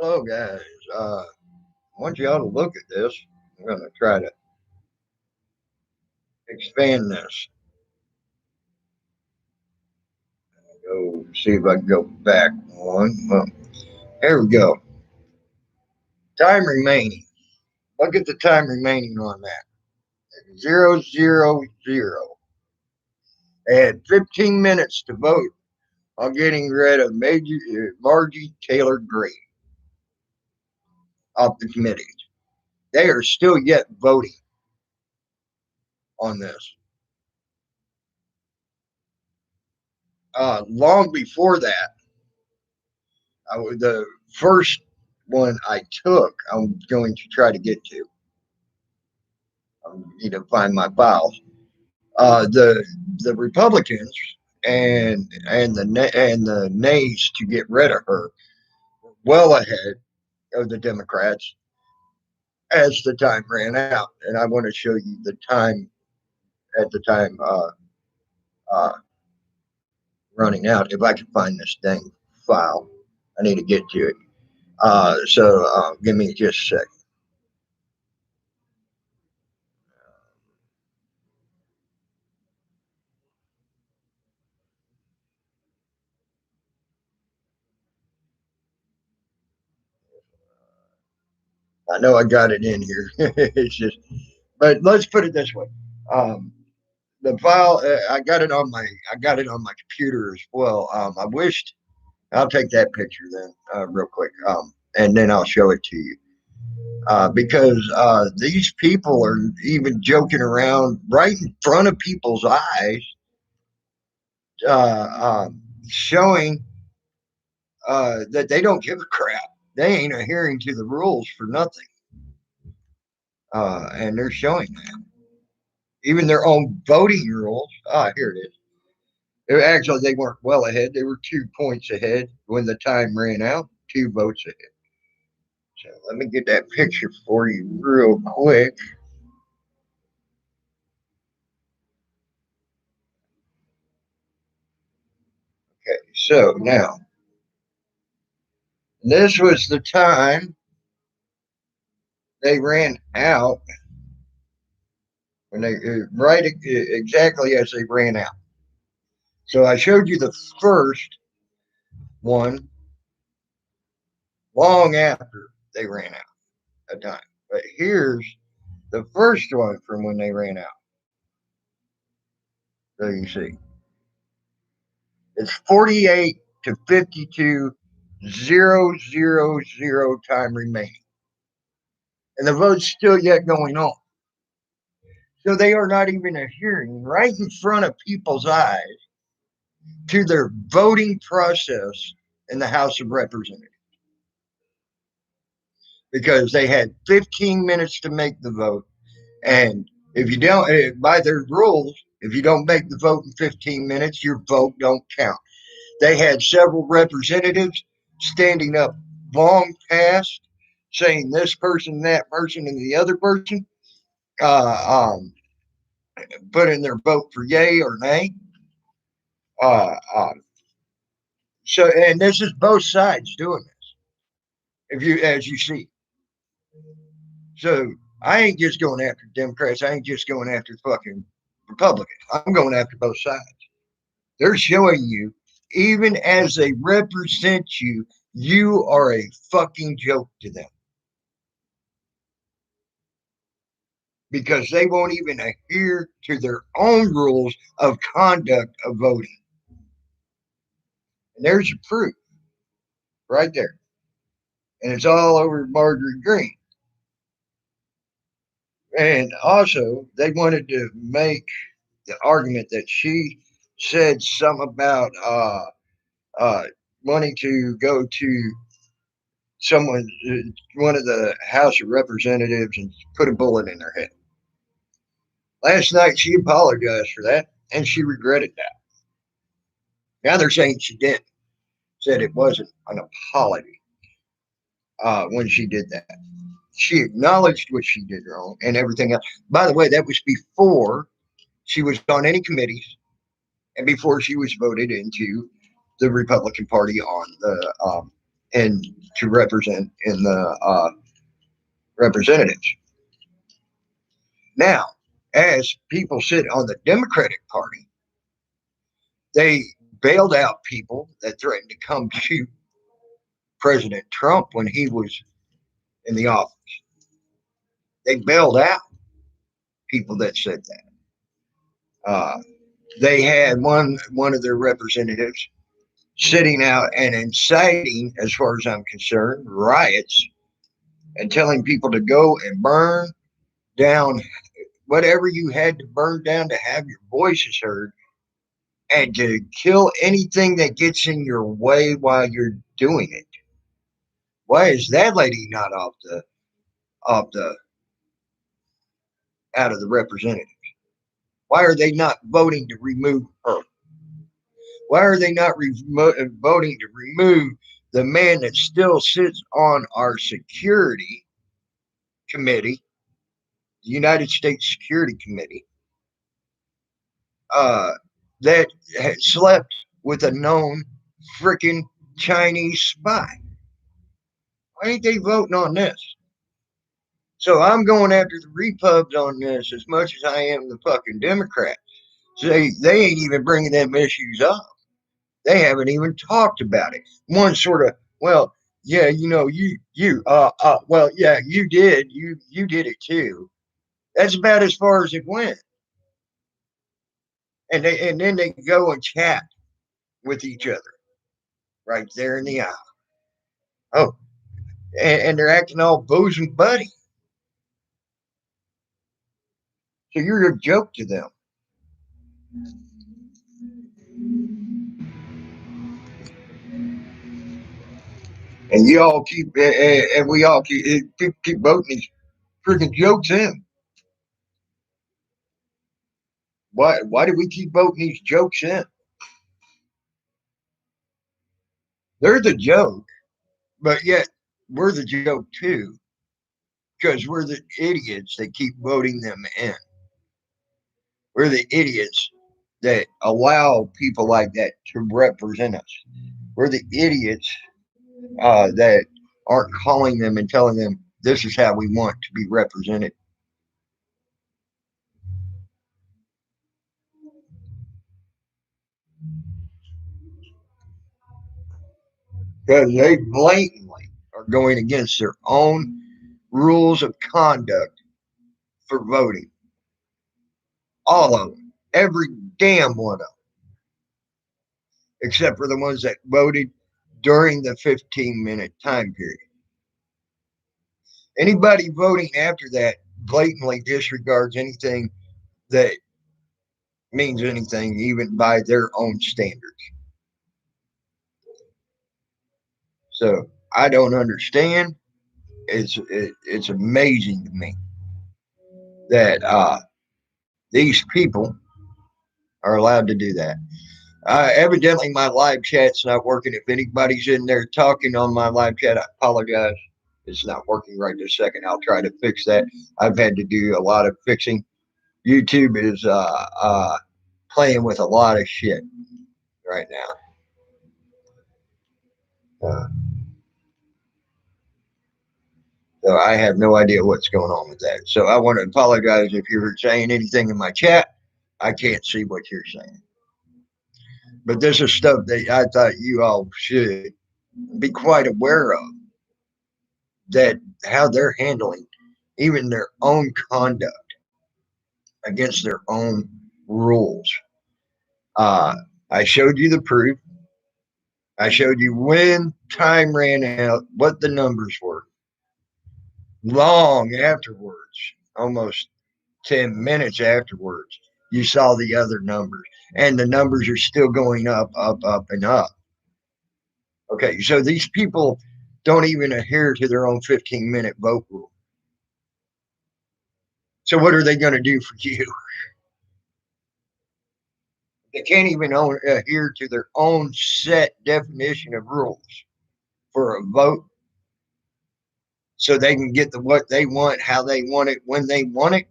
Hello, guys. I want you all to look at this. I'm going to try to expand this. Go see if I can go back one. Well, here we go. Time remaining. Look at the time remaining on that. 0, 0, 0. They had 15 minutes to vote on getting rid of Margie Taylor Greene off the committees. They are still yet voting on this. Long before that, the first one I took, I'm going to try to get to. I need to find my files. The Republicans and the nays to get rid of her well ahead of the Democrats as the time ran out, and I want to show you the time at the time uh, running out. If I can find this dang file, I need to get to it. So give me just a second. I know I got it in here. It's just, but let's put it this way. Um, the file, I got it on my computer as well. I wished I'll take that picture then, real quick, and then I'll show it to you. Because these people are even joking around right in front of people's eyes, showing that they don't give a crap. They ain't adhering to the rules for nothing, and they're showing that. Even their own voting rules. Here it is. Actually, they weren't well ahead. They were 2 points ahead when the time ran out, 2 votes ahead. So let me get that picture for you real quick. Okay, so now this was the time they ran out when they right exactly as they ran out. So I showed you the first one long after they ran out of time. But here's the first one from when they ran out. So you see, it's 48 to 52, 0, 0, 0 time remaining. And the vote's still yet going on. So they are not even adhering right in front of people's eyes to their voting process in the House of Representatives because they had 15 minutes to make the vote. And if you don't, by their rules, if you don't make the vote in 15 minutes, your vote don't count. They had several representatives standing up long past saying this person, that person, and the other person, uh, um, put in their vote for yay or nay. Uh, uh, and this is both sides doing this. If you, as you see, so I ain't just going after Democrats. I ain't just going after fucking Republicans. I'm going after both sides. They're showing you, even as they represent you, you are a fucking joke to them because they won't even adhere to their own rules of conduct of voting. And there's your proof right there. And it's all over Marjorie Greene. And also, they wanted to make the argument that she said something about uh, wanting to go to someone, one of the House of Representatives, and put a bullet in their head. Last night, she apologized for that, and she regretted that. Now they're saying she didn't. Said it wasn't an apology when she did that. She acknowledged what she did wrong and everything else. By the way, that was before she was on any committees and before she was voted into the Republican Party on the in to represent in the representatives. Now, as people sit on the Democratic Party, they bailed out people that threatened to come shoot President Trump when he was in the office. They bailed out people that said that. They had one of their representatives sitting out and inciting, as far as I'm concerned, riots and telling people to go and burn down whatever you had to burn down to have your voices heard and to kill anything that gets in your way while you're doing it. Why is that lady not off the out of the representative? Why are they not voting to remove her? Why are they not voting to remove the man that still sits on our security committee, the United States Security Committee, that had slept with a known freaking Chinese spy? Why ain't they voting on this? So I'm going after the Repubs on this as much as I am the fucking Democrats. They ain't even bringing them issues up. They haven't even talked about it. One sort of, well, yeah, well, yeah, you did it too. That's about as far as it went. And then they go and chat with each other right there in the aisle. Oh, and they're acting all bosom buddy. So you're a joke to them. And you all keep, and we all keep voting these freaking jokes in. Why do we keep voting these jokes in? They're the joke, but yet we're the joke too, because we're the idiots that keep voting them in. We're the idiots that allow people like that to represent us. We're the idiots that aren't calling them and telling them this is how we want to be represented. Because they blatantly are going against their own rules of conduct for voting. All of them. Every damn one of them. Except for the ones that voted during the 15-minute time period. Anybody voting after that blatantly disregards anything that means anything, even by their own standards. So I don't understand. It's amazing to me that these people are allowed to do that. Evidently, my live chat's not working. If anybody's in there talking on my live chat, I apologize. It's not working right this second. I'll try to fix that. I've had to do a lot of fixing. YouTube is playing with a lot of shit right now. So I have no idea what's going on with that. So I want to apologize if you're saying anything in my chat. I can't see what you're saying. But this is stuff that I thought you all should be quite aware of, that how they're handling even their own conduct against their own rules. I showed you the proof. I showed you when time ran out, what the numbers were. Long afterwards, almost 10 minutes afterwards, you saw the other numbers. And the numbers are still going up, and up. Okay, so these people don't even adhere to their own 15-minute vote rule. So what are they going to do for you? They can't even adhere to their own set definition of rules for a vote, so they can get what they want, how they want it, when they want it.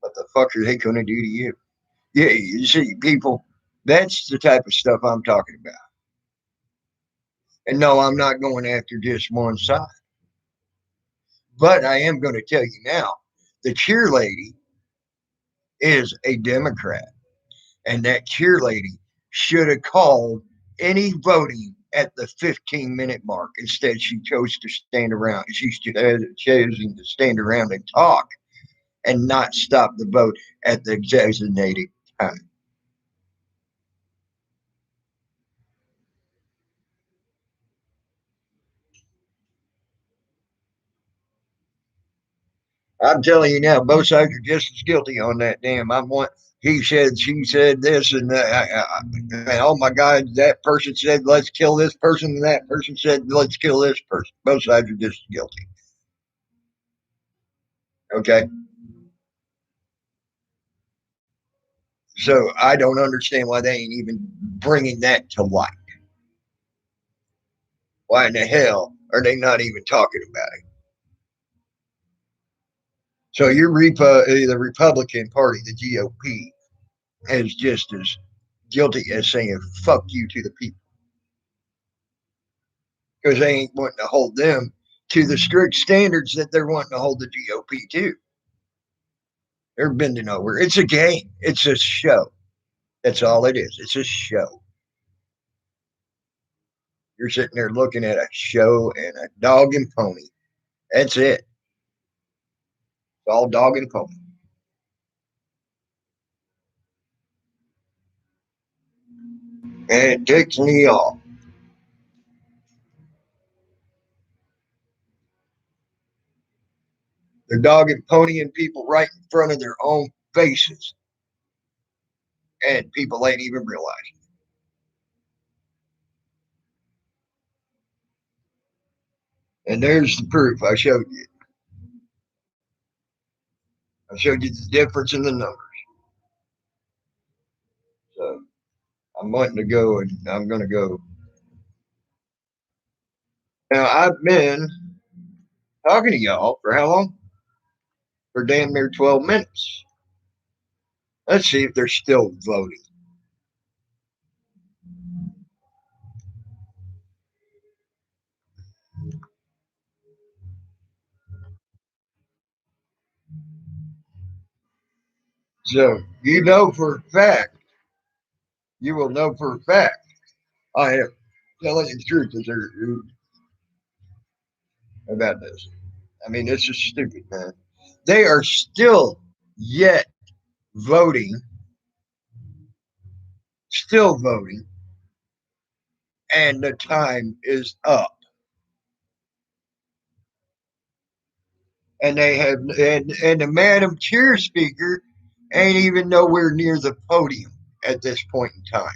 What the fuck are they going to do to you? Yeah, you see, people, that's the type of stuff I'm talking about. And no, I'm not going after just one side. But I am going to tell you now, the cheerleader is a Democrat. And that cheerleader should have called any voting at the 15-minute mark. Instead, she chose to stand around. She's choosing to stand around and talk and not stop the vote at the designated time. I'm telling you now, both sides are just as guilty on that damn. I'm one. He said, she said this, and oh my God, that person said, let's kill this person, and that person said, let's kill this person. Both sides are just as guilty. Okay. So I don't understand why they ain't even bringing that to light. Why in the hell are they not even talking about it? So the Republican Party, the GOP, is just as guilty as saying "fuck you" to the people because they ain't wanting to hold them to the strict standards that they're wanting to hold the GOP to. They're bending over. It's a game. It's a show. That's all it is. It's a show. You're sitting there looking at a show and a dog and pony. That's it. It's all dog and pony. And it ticks me off. They're dog and ponying people right in front of their own faces, and people ain't even realizing. And there's the proof. I showed you. I showed you the difference in the numbers. So I'm wanting to go, and I'm going to go. Now I've been talking to y'all for how long? For damn near 12 minutes. Let's see if they're still voting. So you know for a fact, you will know for a fact, I am telling you the truth about this. I mean, it's just stupid, man. They are still yet voting, still voting, and the time is up. And they have, and the Madam Chair Speaker ain't even nowhere near the podium at this point in time.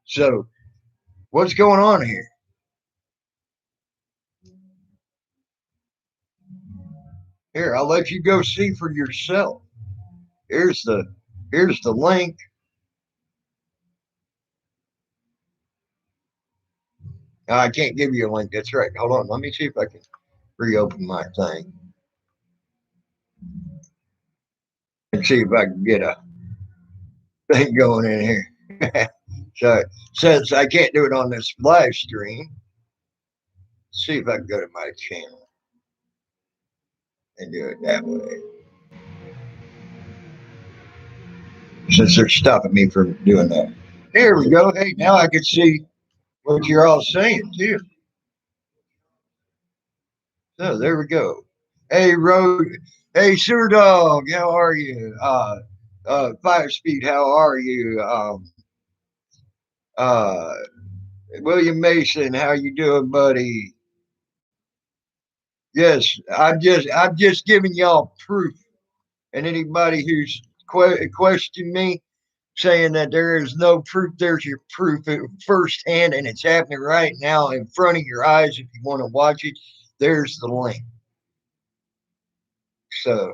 So, what's going on here? Here, I'll let you go see for yourself. Here's the here's the link. I can't give you a link. That's right. Hold on. Let me see if I can reopen my thing and see if I can get a thing going in here. So since I can't do it on this live stream, see if I can go to my channel and do it that way. Since they're stopping me from doing that. There we go. Hey, now I can see what you're all saying too. So there we go. Hey, Road. Hey, Sir Dog. How are you? 5 Speed. How are you? Uh, William Mason. How you doing, buddy? Yes, I'm just giving y'all proof, and anybody who's questioned me saying that there is no proof, there's your proof firsthand, and it's happening right now in front of your eyes. If you want to watch it, there's the link. So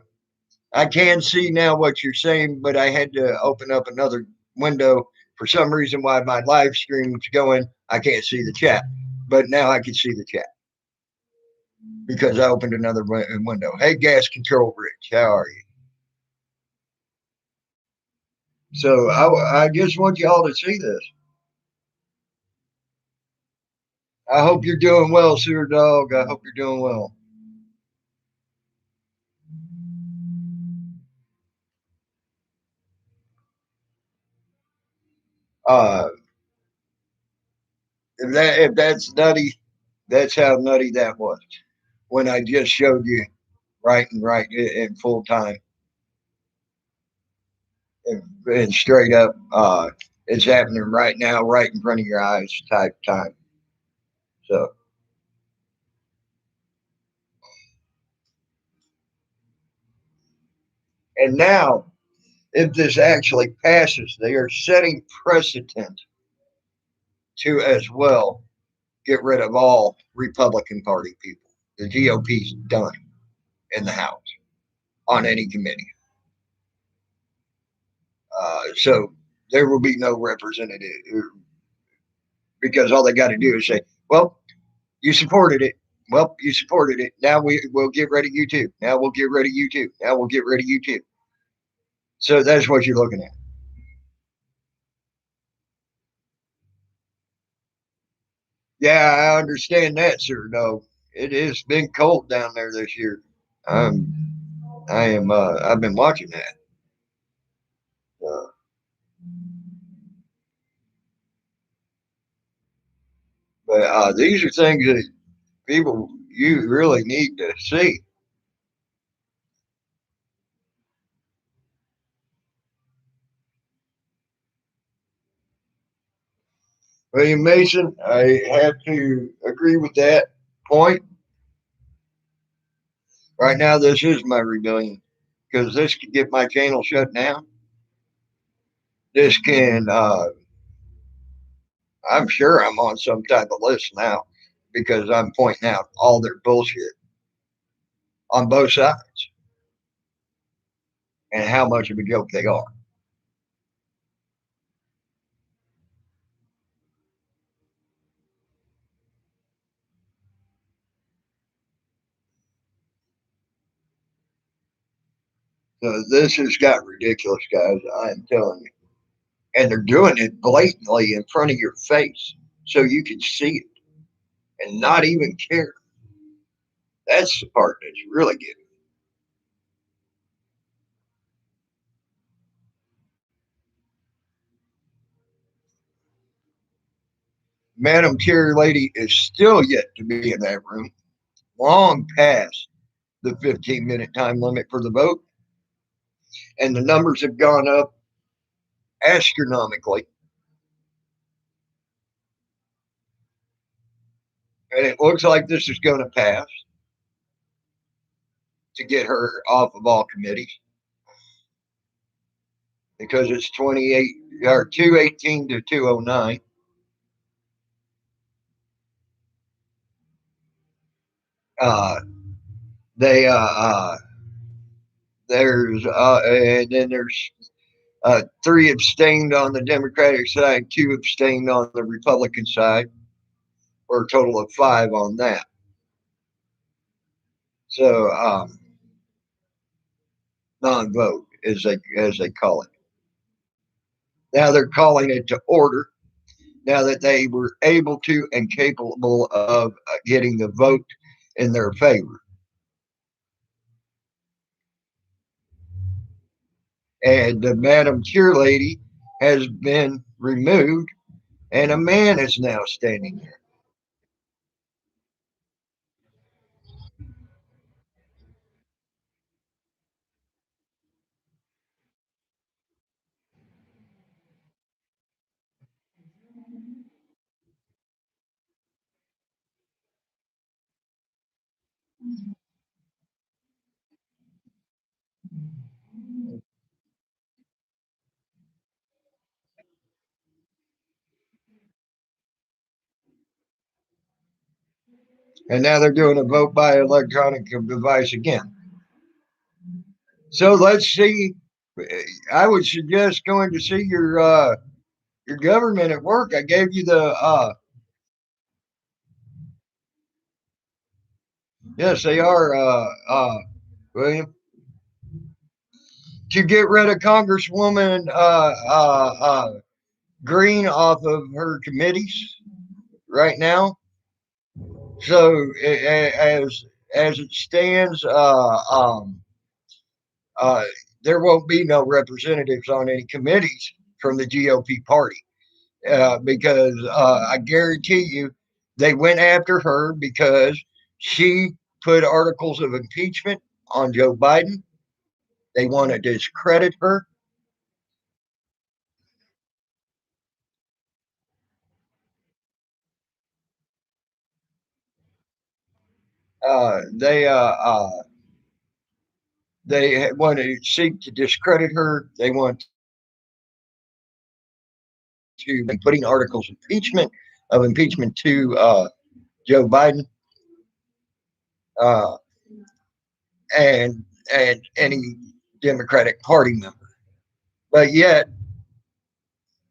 I can see now what you're saying, but I had to open up another window for some reason. Why my live stream's going, I can't see the chat, but now I can see the chat because I opened another window. Hey, Gas Control Rich, how are you? So I just want y'all to see this. I hope you're doing well, Sewer Dog. I hope you're doing well. Uh, if that's nutty, that's how nutty that was when I just showed you right in full time and straight up. It's happening right now, right in front of your eyes, type time. So, and now, if this actually passes, they are setting precedent to as well get rid of all Republican Party people. The GOP's done in the House on any committee. So there will be no representative because all they got to do is say, well, you supported it. Well, you supported it. Now we'll get rid of you too. Now we'll get rid of you too. Now we'll get rid of you too. So that's what you're looking at. Yeah, I understand that, sir. No, it has been cold down there this year. I'm, I've been watching that. Uh, but these are things that people you really need to see. William Mason, I have to agree with that point. Right now, this is my rebellion because this could get my channel shut down. This can, I'm sure I'm on some type of list now because I'm pointing out all their bullshit on both sides and how much of a joke they are. So this has got ridiculous, guys. I am telling you. And they're doing it blatantly in front of your face so you can see it and not even care. That's the part that's really getting me. Madam Chair Lady is still yet to be in that room, long past the 15-minute time limit for the vote. And the numbers have gone up astronomically. And it looks like this is going to pass to get her off of all committees because it's 28 or 218 to 209. Uh, they there's and then there's three abstained on the Democratic side, two abstained on the Republican side, or a total of five on that. So non-vote, as they call it. Now they're calling it to order. Now that they were able to and capable of getting the vote in their favor, and the Madam Cheerlady has been removed, and a man is now standing there. And now they're doing a vote by electronic device again. So let's see. I would suggest going to see your government at work. I gave you the yes, they are William. to get rid of Congresswoman Green off of her committees right now. So as it stands, uh, there won't be no representatives on any committees from the GOP party because I guarantee you they went after her because she put articles of impeachment on Joe Biden. They want to discredit her. Uh, they uh, uh, they want to seek to discredit her. They want to be putting articles of impeachment to Joe Biden uh, and any Democratic Party member. But yet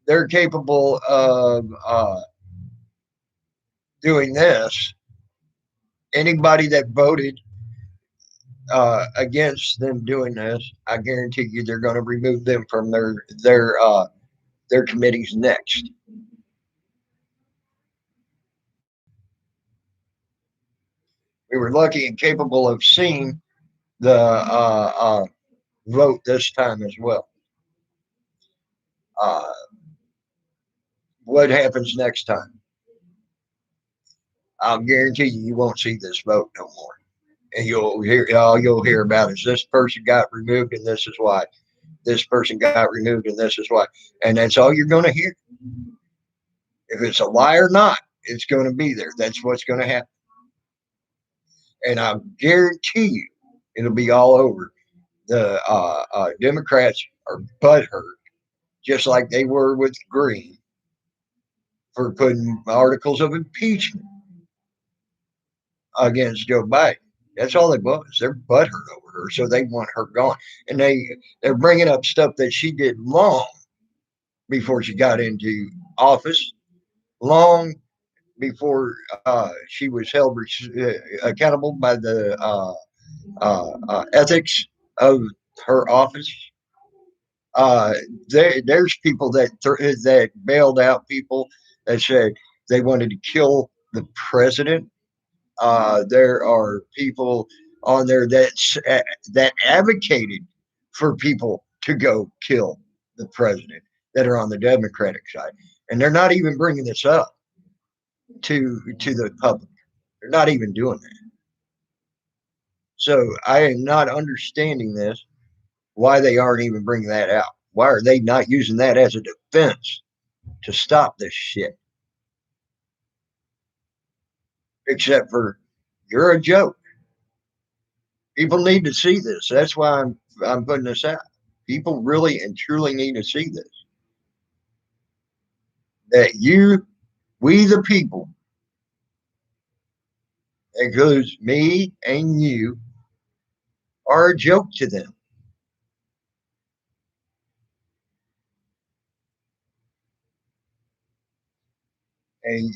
they're capable of doing this. Anybody that voted against them doing this, I guarantee you they're going to remove them from their committees next. We were lucky and capable of seeing the vote this time as well. Uh, what happens next time? I'll guarantee you, you won't see this vote no more. And you'll hear about is this person got removed and this is why. This person got removed and this is why. And that's all you're going to hear. If it's a lie or not, it's going to be there. That's what's going to happen. And I guarantee you, it'll be all over. The Democrats are butthurt, just like they were with Green for putting articles of impeachment against Joe Biden. That's all it was. They're butthurt over her, so they want her gone. And they're bringing up stuff that she did long before she got into office, long before she was held accountable by the ethics of her office. Uh, there's people that bailed out people that said they wanted to kill the president. There are people on there that advocated for people to go kill the president that are on the Democratic side, and they're not even bringing this up to the public. They're not even doing that. So I am not understanding this. Why they aren't even bringing that out? Why are they not using that as a defense to stop this shit? Except for you're a joke. People need to see this. That's why I'm putting this out. People really and truly need to see this. That we the people, includes me and you, are a joke to them. And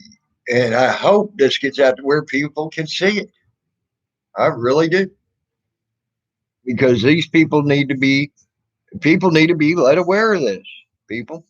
and I hope this gets out to where people can see it. I really do. Because these people need to be let aware of this. People.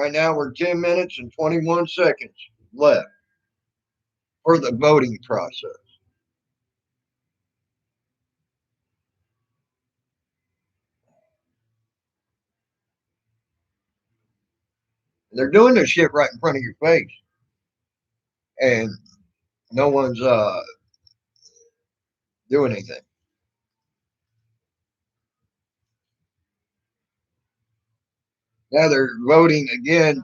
Right now we're 10 minutes and 21 seconds left for the voting process. They're doing this shit right in front of your face, and no one's doing anything. Now they're voting again.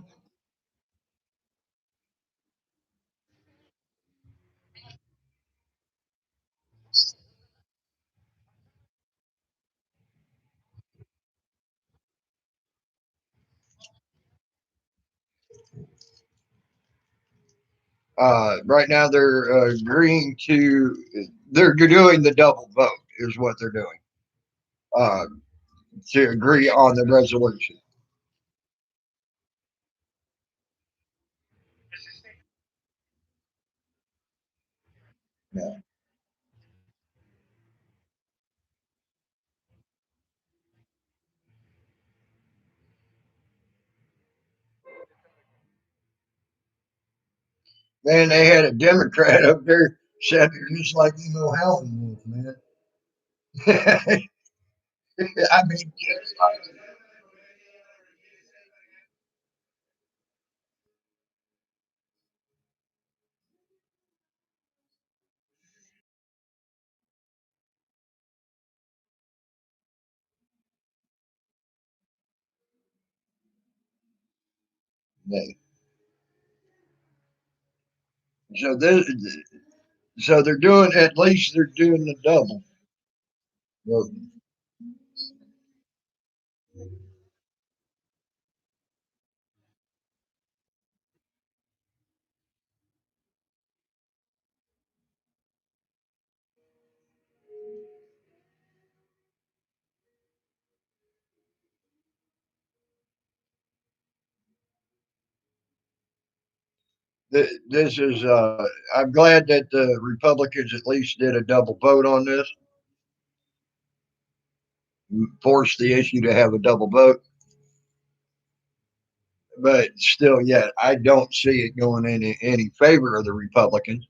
Right now, they're agreeing to. They're doing the double vote, is what they're doing. Uh, to agree on the resolution. Yeah. Man, they had a Democrat up there sat there just like you know Howlin' Wolf, man. I mean, just like that. So this, so they're doing at least they're doing the double. Well, this is. I'm glad that the Republicans at least did a double vote on this, forced the issue to have a double vote. But still, yet I don't see it going in any favor of the Republicans.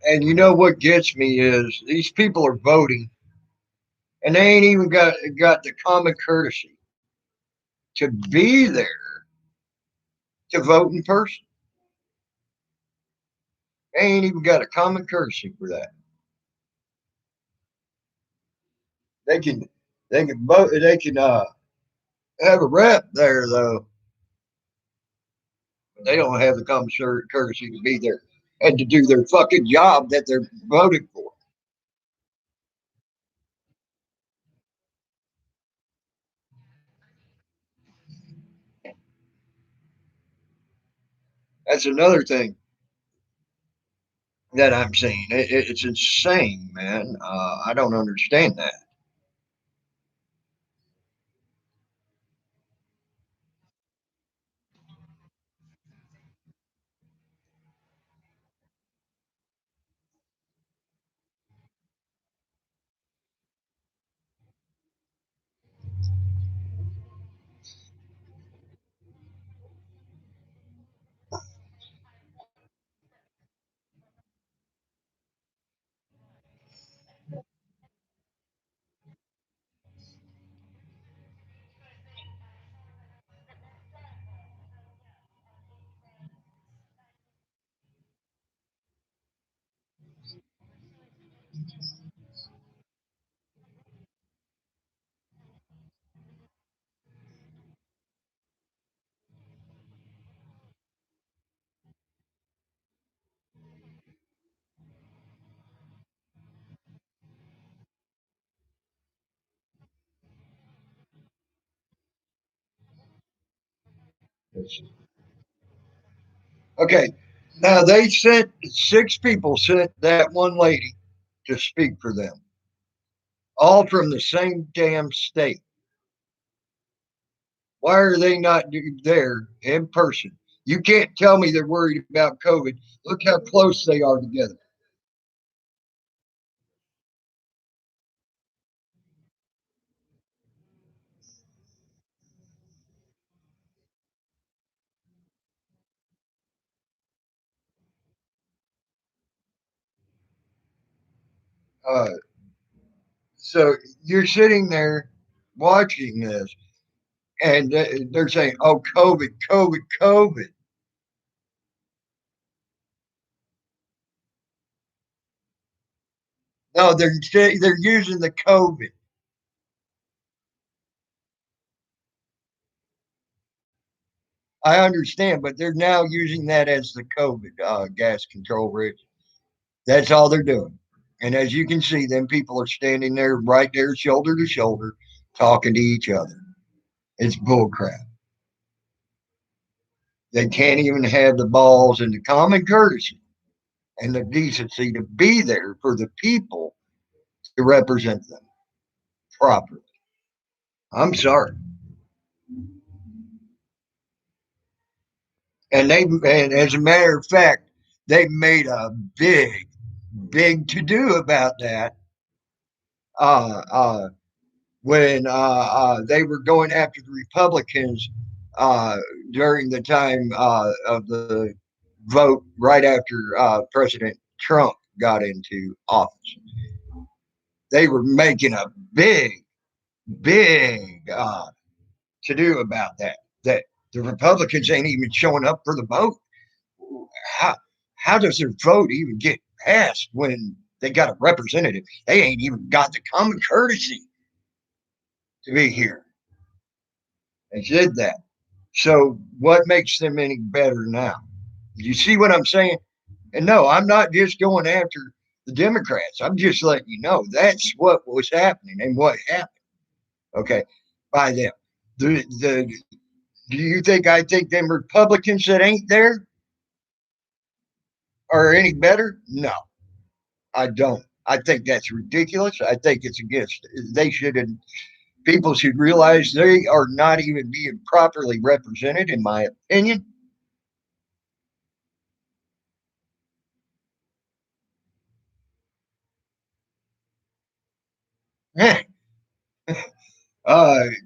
And you know what gets me is these people are voting, and they ain't even got the common courtesy to be there to vote in person. They ain't even got a common courtesy for that. They can they can vote. They can have a rep there though. But they don't have the common courtesy to be there and to do their fucking job that they're voting for. That's another thing that I'm seeing. It's insane, man. I don't understand that. Okay, now they sent 6 people sent that one lady to speak for them, all from the same damn state. Why are they not there in person? You can't tell me they're worried about COVID. Look how close they are together. Uh, so you're sitting there watching this, and they're saying, "Oh, COVID, COVID, COVID." No, they're using the COVID. I understand, but they're now using that as the COVID gas control, Rich. That's all they're doing. And as you can see, them people are standing there right there, shoulder to shoulder, talking to each other. It's bullcrap. They can't even have the balls and the common courtesy and the decency to be there for the people to represent them properly. I'm sorry. And as a matter of fact, they made a big to do about that uh, uh, when they were going after the Republicans uh, during the time of the vote right after President Trump got into office. They were making a big to do about that. That the Republicans ain't even showing up for the vote. How how does their vote even get passed when they got a representative? They ain't even got the common courtesy to be here. They did that. So what makes them any better now? You see what I'm saying? And no, I'm not just going after the Democrats. I'm just letting you know that's what was happening and what happened. Okay, by them. The do you think I think them Republicans that ain't there are any better? No, I don't. I think that's ridiculous. I think it's against. They should. People should realize they are not even being properly represented, in my opinion.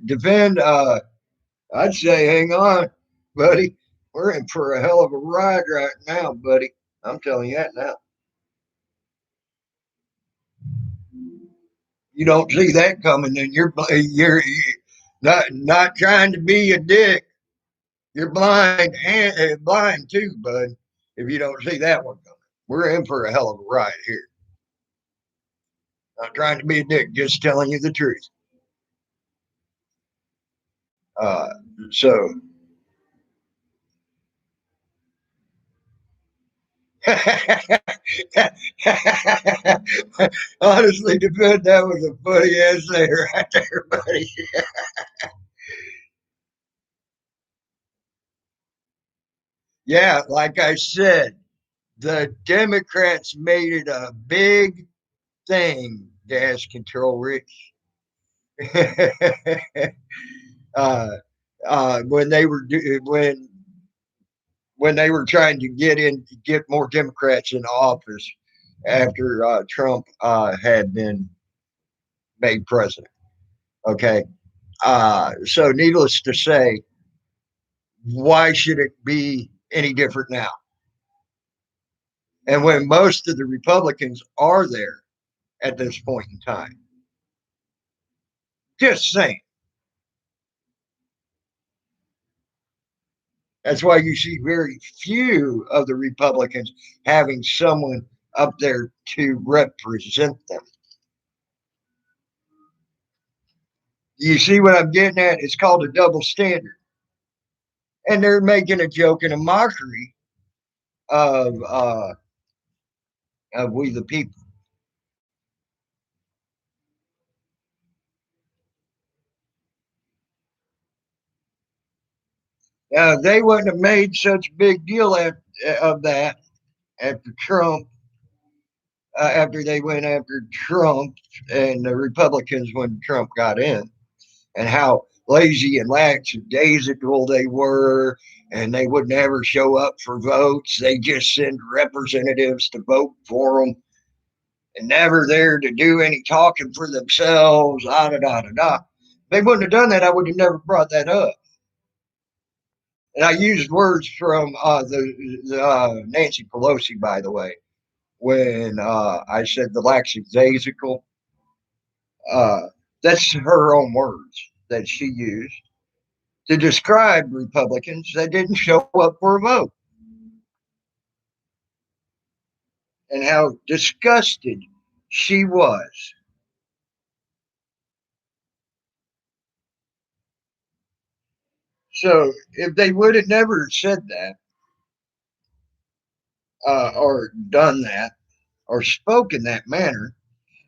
Defend. I'd say, hang on, buddy. We're in for a hell of a ride right now, buddy. I'm telling you that now. You don't see that coming, then you're not trying to be a dick. You're blind and blind too, bud. If you don't see that one coming, we're in for a hell of a ride here. Not trying to be a dick, just telling you the truth. Uh, so honestly, depend that was a funny ass there right there, buddy. Yeah, like I said, the Democrats made it a big thing, gas control, Rich. uh, when they were when they were trying to get more Democrats in office after Trump had been made president. Okay, so needless to say, why should it be any different now? And when most of the Republicans are there at this point in time, just saying. That's why you see very few of the Republicans having someone up there to represent them. You see what I'm getting at? It's called a double standard. And they're making a joke and a mockery of we the people. They wouldn't have made such a big deal of that after Trump, after they went after Trump and the Republicans when Trump got in, and how lazy and lackadaisical they were, and they would never show up for votes. They just send representatives to vote for them and never there to do any talking for themselves. Da da da da da. They wouldn't have done that. I would have never brought that up. And I used words from the Nancy Pelosi, by the way, when I said the lackadaisical. Uh, that's her own words that she used to describe Republicans that didn't show up for a vote, and how disgusted she was. So if they would have never said that, or done that, or spoke in that manner,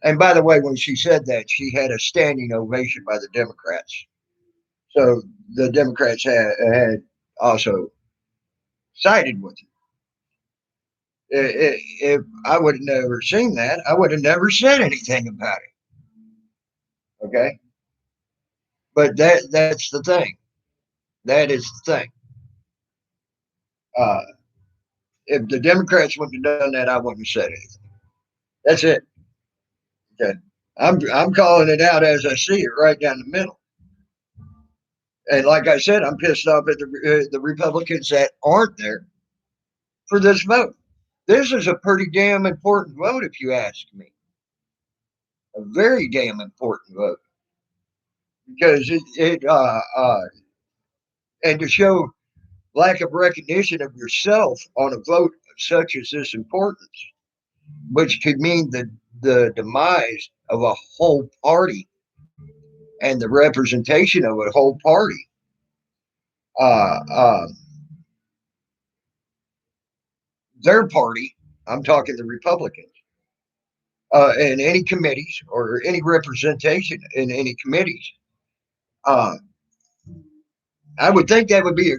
and by the way, when she said that, she had a standing ovation by the Democrats. So the Democrats had also sided with it. If I would have never seen that, I would have never said anything about it. Okay, but that's the thing. That is the thing. Uh, if the Democrats wouldn't have done that, I wouldn't have said anything. That's it. Okay, I'm calling it out as I see it, right down the middle. And like I said, I'm pissed off at the Republicans that aren't there for this vote. This is a pretty damn important vote, if you ask me. A very damn important vote because and to show lack of recognition of yourself on a vote of such as this importance, which could mean the demise of a whole party and the representation of a whole party. Uh, uh, their party, I'm talking the Republicans, in any committees or any representation in any committees. Uh, I would think that would be a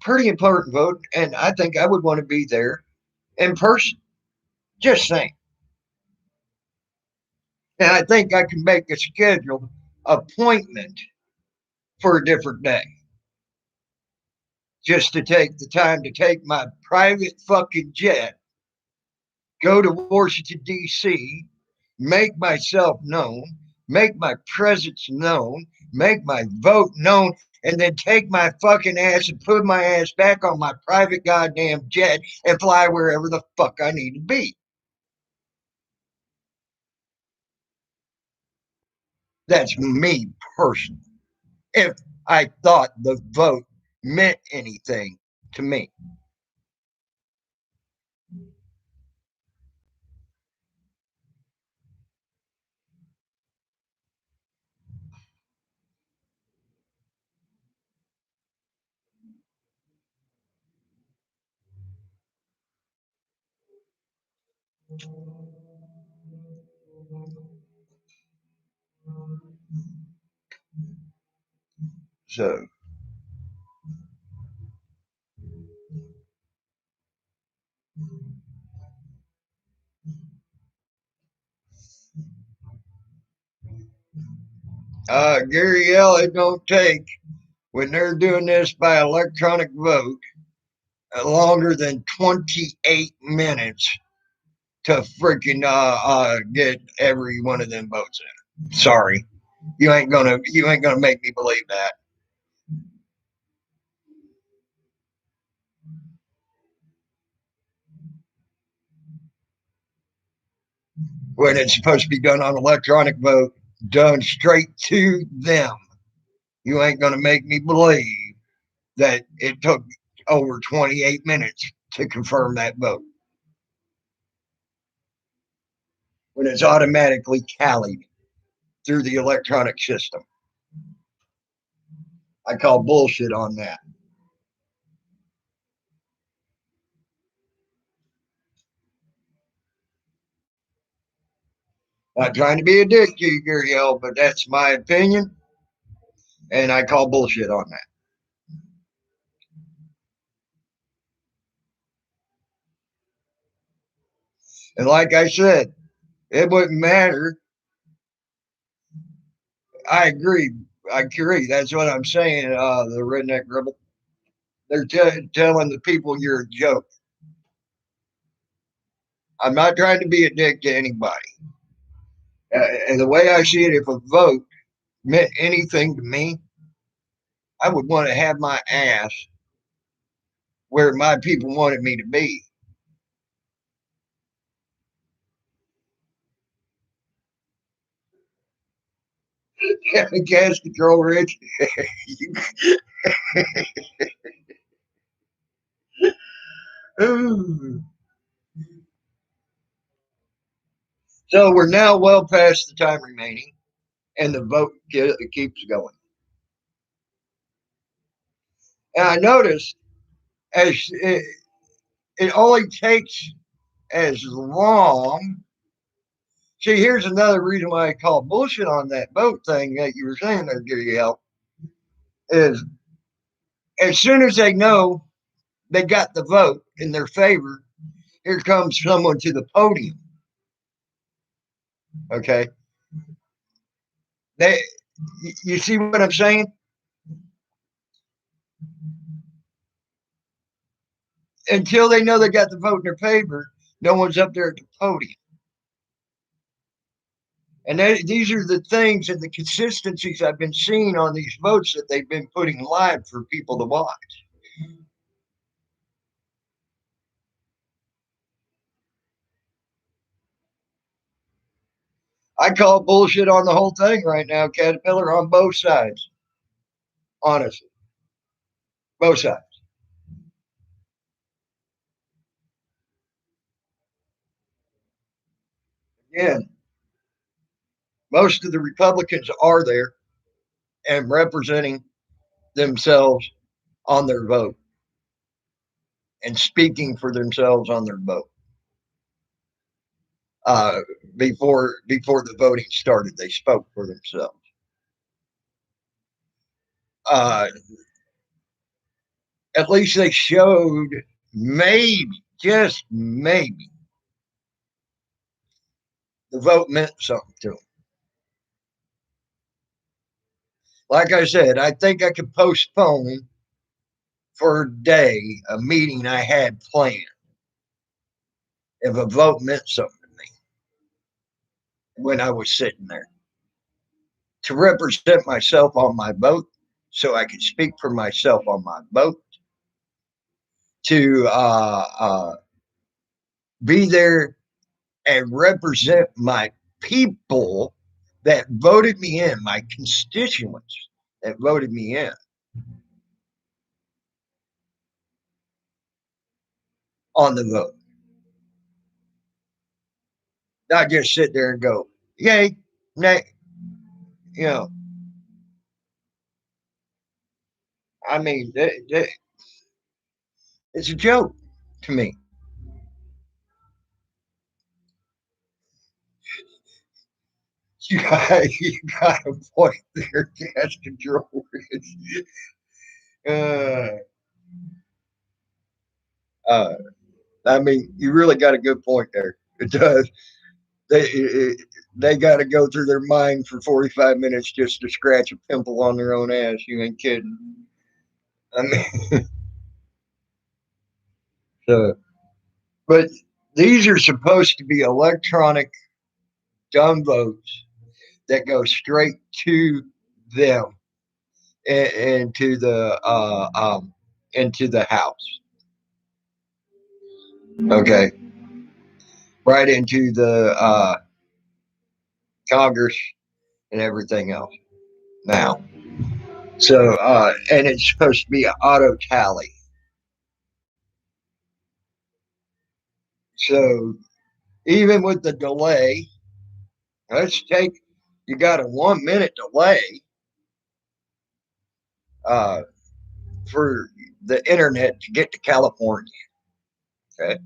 pretty important vote, and I think I would want to be there in person. Just saying. And I think I can make a scheduled appointment for a different day just to take the time to take my private fucking jet, go to Washington, D.C., make myself known, make my presence known, make my vote known, and then take my fucking ass and put my ass back on my private goddamn jet and fly wherever the fuck I need to be. That's me personally. If I thought the vote meant anything to me. So, Gary L., it don't take, when they're doing this by electronic vote, longer than 28 minutes to freaking get every one of them votes in. Sorry. You ain't gonna make me believe that. When it's supposed to be done on electronic vote, done straight to them. You ain't gonna make me believe that it took over 28 minutes to confirm that vote when it's automatically tallied through the electronic system. I call bullshit on that. Not trying to be a dick to you, Gary L., but that's my opinion, and I call bullshit on that. And like I said, it wouldn't matter. I agree. I agree. That's what I'm saying. The redneck rebel. They're telling the people you're a joke. I'm not trying to be a dick to anybody. And the way I see it, if a vote meant anything to me, I would want to have my ass where my people wanted me to be. Gas control, Rich. So we're now well past the time remaining, and the vote keeps going. And I noticed as it only takes as long. See, here's another reason why I call bullshit on that vote thing that you were saying there, Giddy Help, is as soon as they know they got the vote in their favor, here comes someone to the podium. Okay. They, you see what I'm saying? Until they know they got the vote in their favor, no one's up there at the podium. And these are the things and the consistencies I've been seeing on these votes that they've been putting live for people to watch. I call bullshit on the whole thing right now, Caterpillar, on both sides. Honestly, both sides. Again, most of the Republicans are there and representing themselves on their vote and speaking for themselves on their vote. Uh, before the voting started, they spoke for themselves. Uh, at least they showed maybe, just maybe, the vote meant something to them. Like I said, I think I could postpone for a day a meeting I had planned if a vote meant something to me when I was sitting there to represent myself on my vote so I could speak for myself on my vote, to be there and represent my people that voted me in, my constituents that voted me in on the vote. Not just sit there and go, yay, nay, you know. I mean, it's a joke to me. You got a point there, gas control. uh, uh, I mean, you really got a good point there. It does. They got to go through their mind for 45 minutes just to scratch a pimple on their own ass. You ain't kidding. I mean, so, but these are supposed to be electronic dumb votes that go straight to them and to the into the house. Okay, right into the Congress and everything else. Now, so and it's supposed to be an auto tally. So even with the delay, let's take you got a 1 minute delay uh, for the internet to get to California. Okay,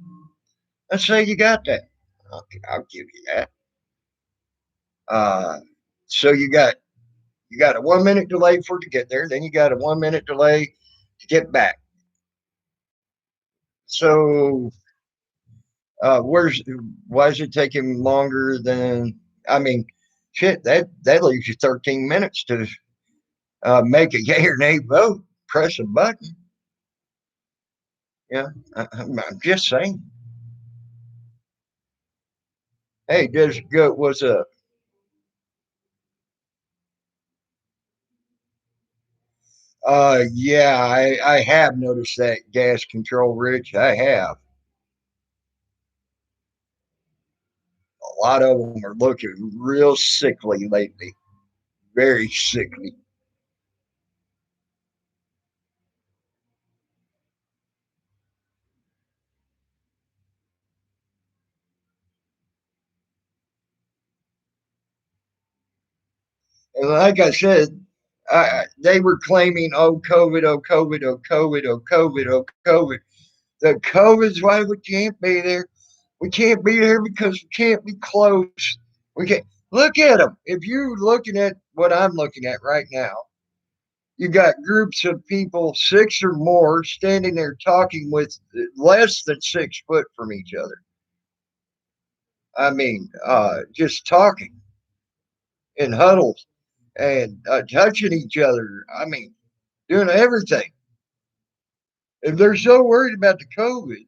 let's say you got that. Okay, I'll give you that. Uh, so you got a 1 minute delay for it to get there. Then you got a 1 minute delay to get back. So where's why is it taking longer than? I mean, shit, that leaves you 13 minutes to make a yay or nay vote. Press a button. Yeah, I'm just saying. Hey, just good. What's up? Yeah, I have noticed that gas control, Rich. I have. A lot of them are looking real sickly lately. Very sickly. And like I said, They were claiming, oh, COVID, oh, COVID, oh, COVID, oh, COVID, oh, COVID. The COVID's why we can't be there. We can't be there because we can't be close. We can't look at them. If you're looking at what I'm looking at right now, you got groups of people, six or more, standing there talking with less than 6 foot from each other. I mean, just talking in huddles and touching each other. I mean, doing everything. If they're so worried about the COVID,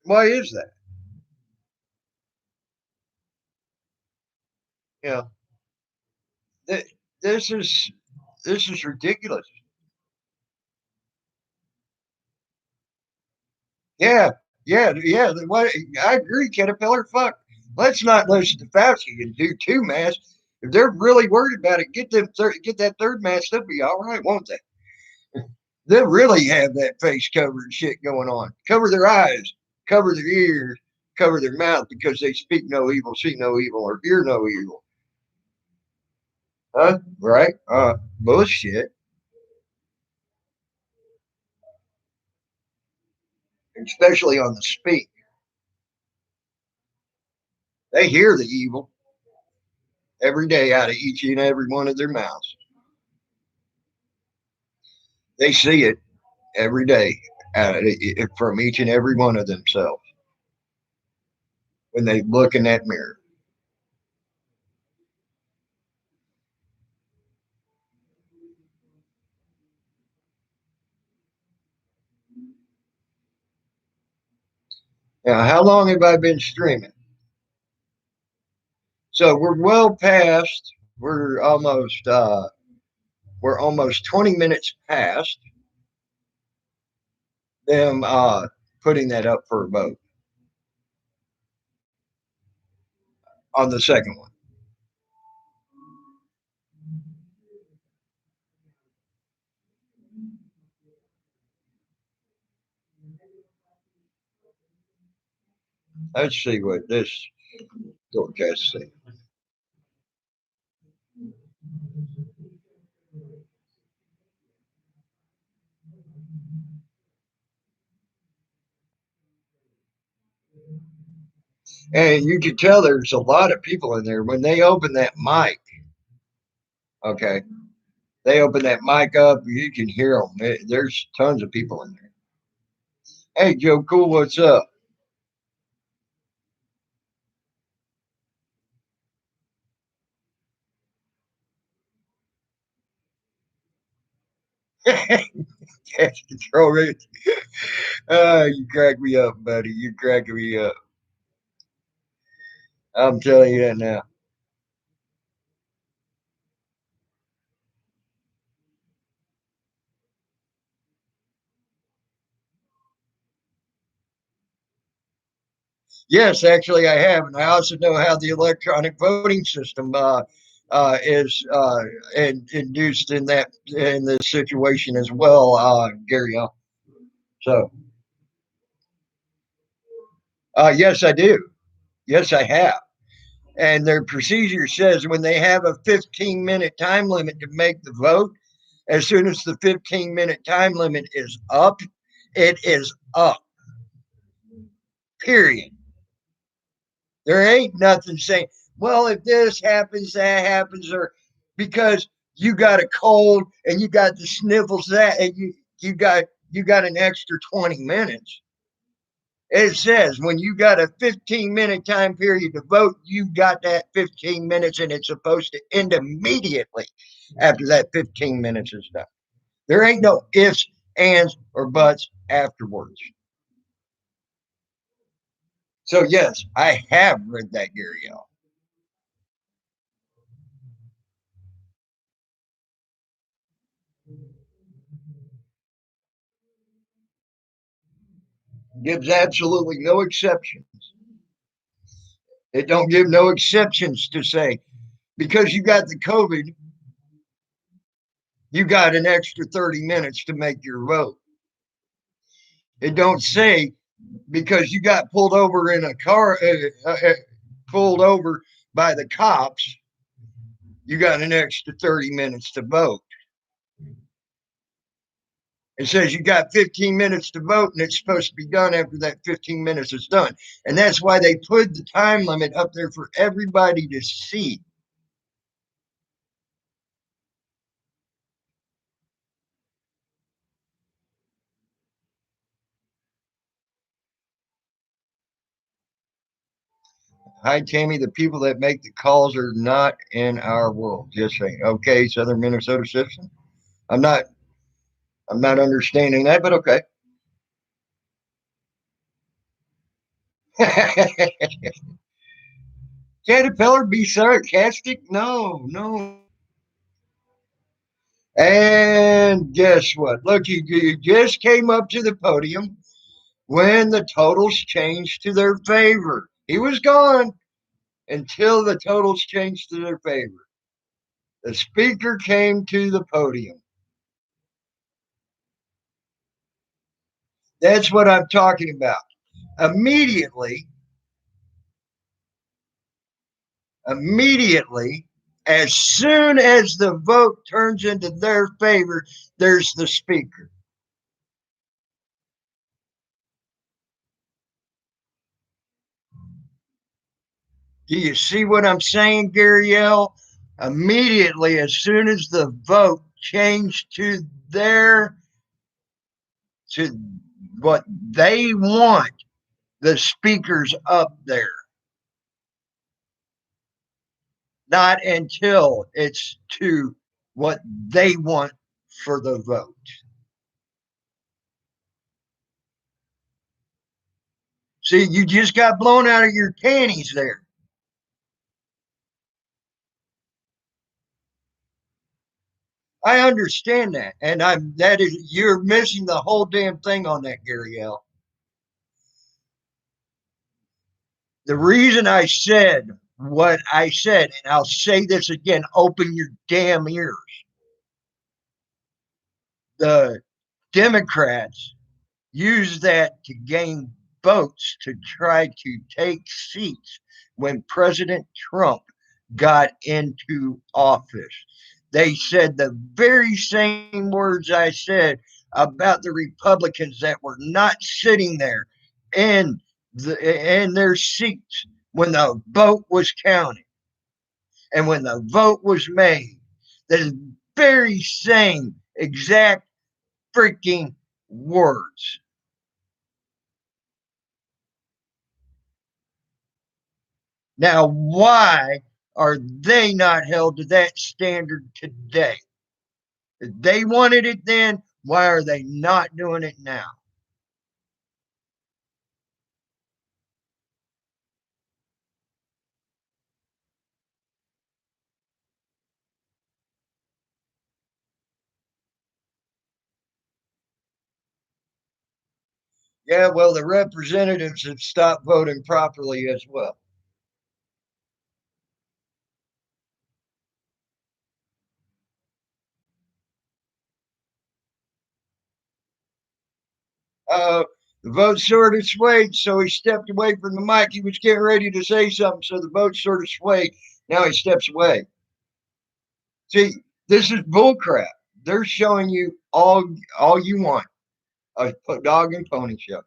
why is that? You know, th- this is this is ridiculous. Yeah, yeah. What I agree, Caterpillar. Fuck. Let's not listen to Fauci and do two masks. If they're really worried about it, get that third mask. They'll be all right, won't they? They'll really have that face covered shit going on. Cover their eyes, cover their ears, cover their mouth because they speak no evil, see no evil, or hear no evil. Huh? Right? Bullshit. Especially on the speak. They hear the evil every day out of each and every one of their mouths. They see it every day from each and every one of themselves when they look in that mirror. Now, how long have I been streaming? So we're almost 20 minutes past them putting that up for a vote on the second one. Let's see what this forecast says. And you can tell there's a lot of people in there when they open that mic. Okay, they open that mic up, you can hear them. There's tons of people in there. Hey, Joe Cool, what's up? Cash control rate. You crack me up, buddy. You crack me up. I'm telling you that now. Yes, actually, I have, and I also know how the electronic voting system is induced in this situation as well, Gary. So, yes, I do. Yes, I have. And their procedure says when they have a 15-minute time limit to make the vote, as soon as the 15-minute time limit is up, it is up. Period. There ain't nothing saying, well, if this happens, that happens, or because you got a cold and you got the sniffles that and you got an extra 20 minutes. It says when you got a 15-minute time period to vote, you got that 15 minutes and it's supposed to end immediately after that 15 minutes is done. There ain't no ifs, ands, or buts afterwards. So yes, I have read that, Gary L. Gives absolutely no exceptions. It don't give no exceptions to say because you got the COVID, you got an extra 30 minutes to make your vote. It don't say because you got pulled over in a car, pulled over by the cops, you got an extra 30 minutes to vote. It says you got 15 minutes to vote, and it's supposed to be done after that 15 minutes is done. And that's why they put the time limit up there for everybody to see. Hi, Tammy. The people that make the calls are not in our world. Just saying. Okay, Southern Minnesota citizen. I'm not. I'm not understanding that, but okay. Caterpillar, be sarcastic? No, no. And guess what? Look, you just came up to the podium when the totals changed to their favor. He was gone until the totals changed to their favor. The speaker came to the podium. That's what I'm talking about. Immediately, immediately, as soon as the vote turns into their favor, there's the speaker. Do you see what I'm saying, Gariel? Immediately, as soon as the vote changed to what they want, the speaker's up there. Not until it's to what they want for the vote. See, you just got blown out of your panties there. I understand that, and I'm that is you're missing the whole damn thing on that, Gariel. The reason I said what I said, and I'll say this again, open your damn ears. The Democrats use that to gain votes to try to take seats when President Trump got into office. They said the very same words I said about the Republicans that were not sitting there in in their seats when the vote was counted and when the vote was made. The very same exact freaking words. Now, why are they not held to that standard today? If they wanted it then, why are they not doing it now? Yeah, well, the representatives have stopped voting properly as well. The vote sort of swayed, so he stepped away from the mic. He was getting ready to say something, so the vote sort of swayed. Now he steps away. See, this is bullcrap. They're showing you all you want, a dog and pony show.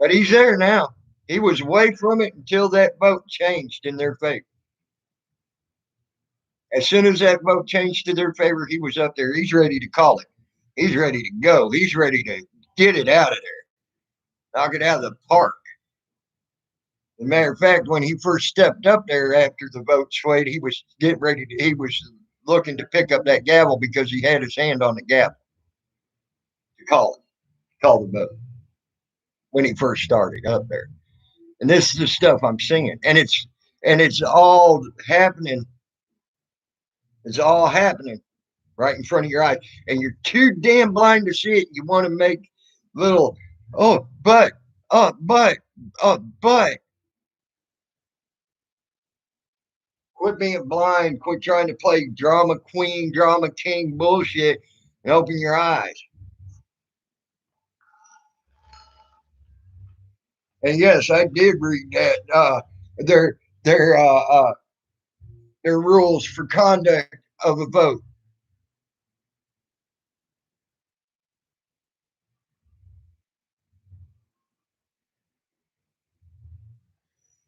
But he's there now. He was away from it until that vote changed in their favor. As soon as that vote changed to their favor, he was up there. He's ready to call it. He's ready to go. He's ready to get it out of there, knock it out of the park. As a matter of fact, when he first stepped up there after the vote swayed, he was getting ready to, he was looking to pick up that gavel because he had his hand on the gavel to call the vote when he first started up there. And this is the stuff I'm seeing. And it's all happening. It's all happening right in front of your eyes. And you're too damn blind to see it. You want to make little, oh, but quit being blind. Quit trying to play drama queen, drama king bullshit, and open your eyes. And yes, I did read that their their uh, uh, their rules for conduct of a vote,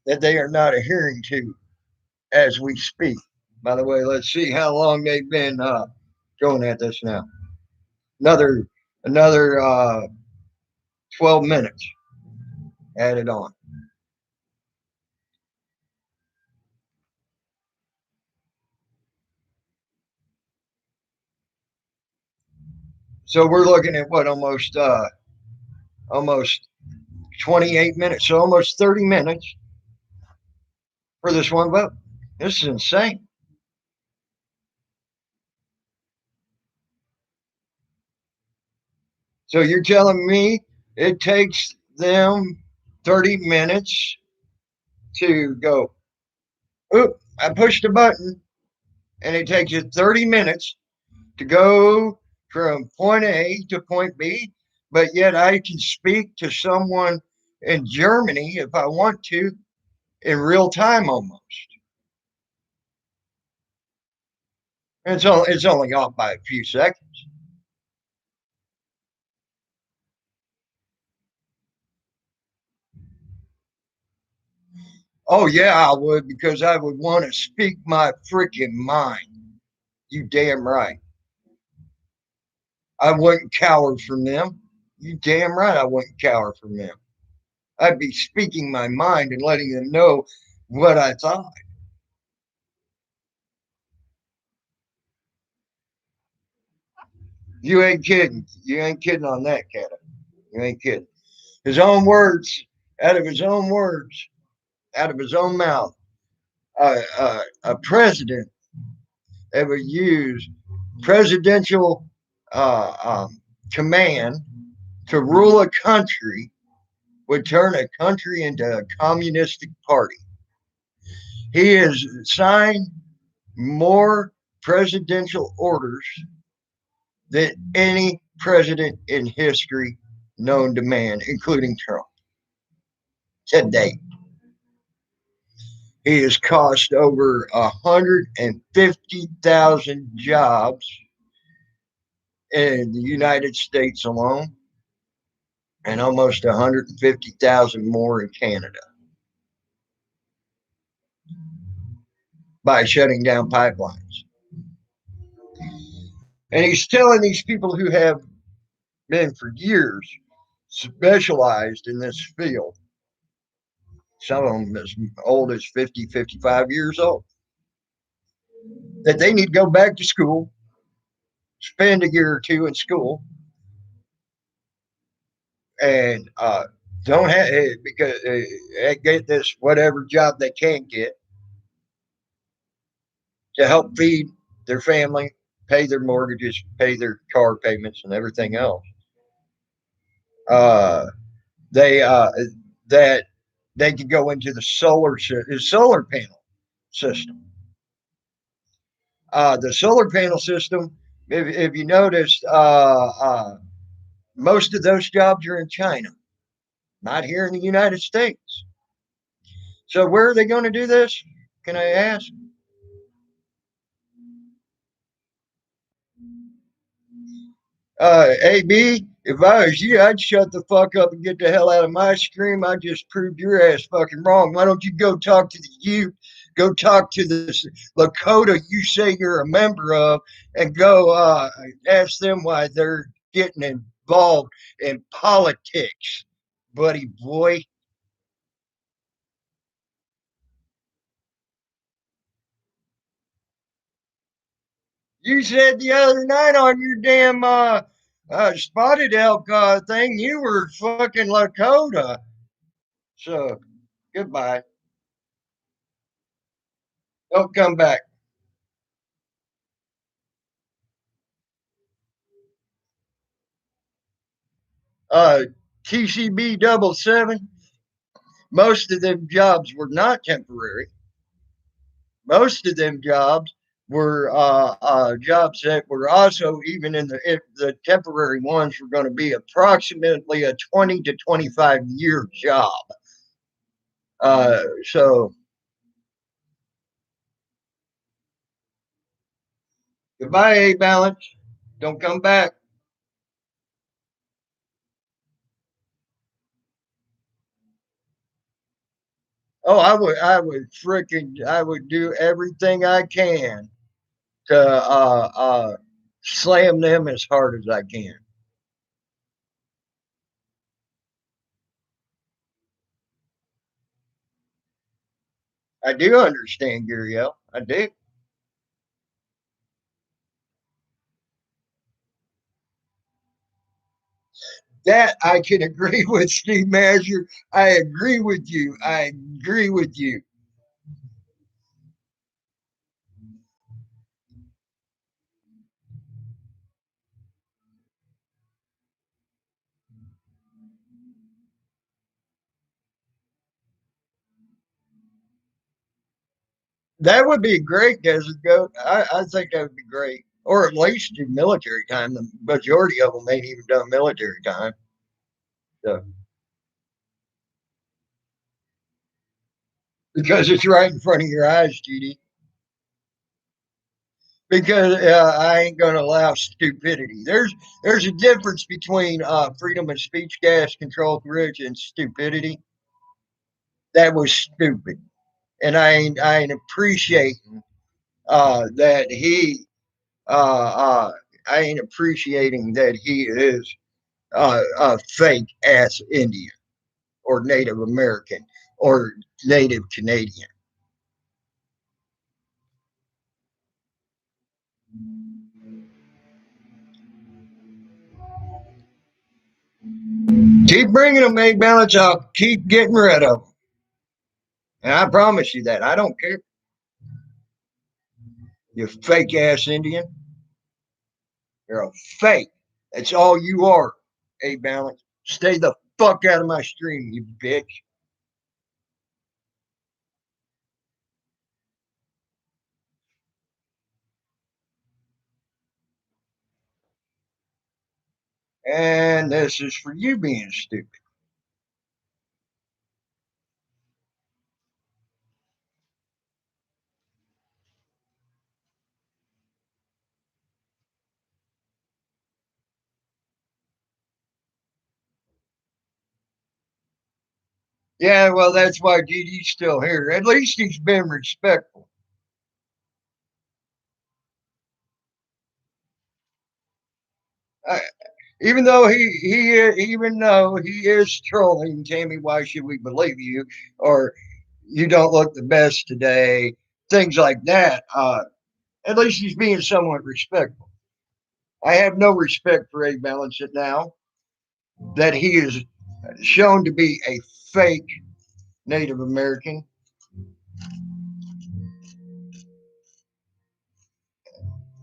that they are not adhering to as we speak. By the way, let's see how long they've been going at this now. Another another 12 minutes added on. So we're looking at what, almost 28 minutes, so almost 30 minutes for this one vote. This is insane. So you're telling me it takes them 30 minutes to go, oop, I pushed a button, and it takes you 30 minutes to go from point A to point B, but yet I can speak to someone in Germany if I want to in real time almost. And it's only off by a few seconds. Oh yeah, I would, because I would want to speak my freaking mind. You damn right. I wouldn't cower from them. You damn right I wouldn't cower from them. I'd be speaking my mind and letting them know what I thought. You ain't kidding. You ain't kidding on that, cat. You ain't kidding. His own words, out of his own words, out of his own mouth. A president ever used presidential uh, um, command to rule a country would turn a country into a communistic party. He has signed more presidential orders than any president in history known to man, including Trump, to date. He has cost over 150,000 jobs in the United States alone, and almost 150,000 more in Canada by shutting down pipelines. And he's telling these people who have been for years specialized in this field, some of them as old as 50, 55 years old, that they need to go back to school, spend a year or two in school, and don't have because get this whatever job they can get to help feed their family, pay their mortgages, pay their car payments, and everything else. Uh, they that they could go into the solar panel system. The solar panel system, if you noticed, most of those jobs are in China, not here in the United States. So where are they going to do this? Can I ask? AB, if I was you, I'd shut the fuck up and get the hell out of my stream. I just proved your ass fucking wrong. Why don't you go talk to the youth? Go talk to the Lakota you say you're a member of, and go ask them why they're getting involved in politics, buddy boy. You said the other night on your damn spotted elk thing, you were fucking Lakota. So goodbye. Don't come back. Uh, TCB 7, most of them jobs were not temporary. Most of them jobs were jobs that were also, even in the if the temporary ones, were going to be approximately a 20 to 25 year job. So goodbye, A Balance. Don't come back. Oh, I would do everything I can to slam them as hard as I can. I do understand, Guriel. I do. That I can agree with, Steve Measure. I agree with you. I agree with you. That would be great, Desert Goat. I think that would be great. Or at least do military time. The majority of them ain't even done military time. So, because it's right in front of your eyes, GD. Because I ain't going to allow stupidity. There's a difference between freedom of speech, gas control, bridge, and stupidity. That was stupid, and I ain't appreciating that he I ain't appreciating that he is a fake ass Indian or Native American or Native Canadian. Keep bringing them, A Balance. I'll keep getting rid of them. And I promise you that. I don't care. You fake ass Indian. You're a fake. That's all you are, A Balance. Stay the fuck out of my stream, you bitch. And this is for you being stupid. Yeah, well, that's why GD's still here. At least he's been respectful. I, even though he is trolling Tammy, why should we believe you? Or you don't look the best today, things like that. At least he's being somewhat respectful. I have no respect for A Balance it now that he is shown to be a fake Native American,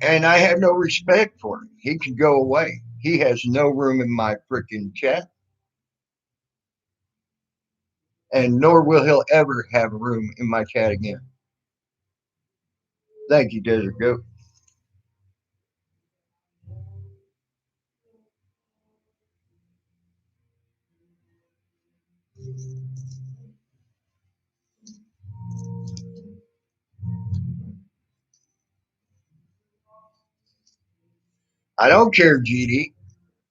and I have no respect for him. He can go away. He has no room in my freaking chat, and nor will he'll ever have a room in my chat again. Thank you, Desert Goat. I don't care, GD.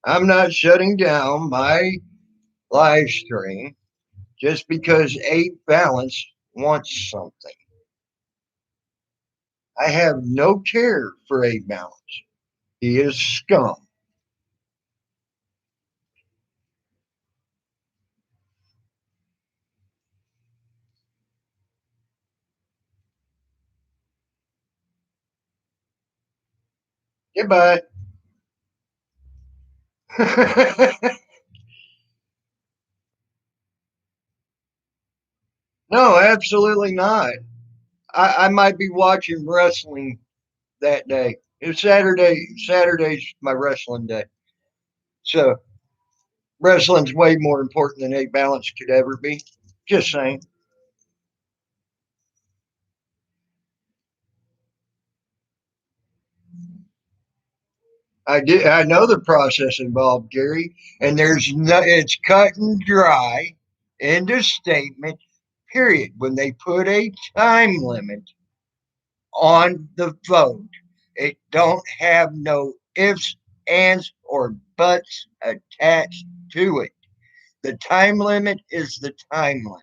I'm not shutting down my live stream just because A Balance wants something. I have no care for A Balance. He is scum. Goodbye. No, absolutely not. I might be watching wrestling that day. It's Saturday. Saturday's my wrestling day. So wrestling's way more important than A Balance could ever be. Just saying. I did. I know the process involved, Gary, and there's no. It's cut and dry. End of statement. period. When they put a time limit on the vote, it don't have no ifs, ands, or buts attached to it. The time limit is the time limit.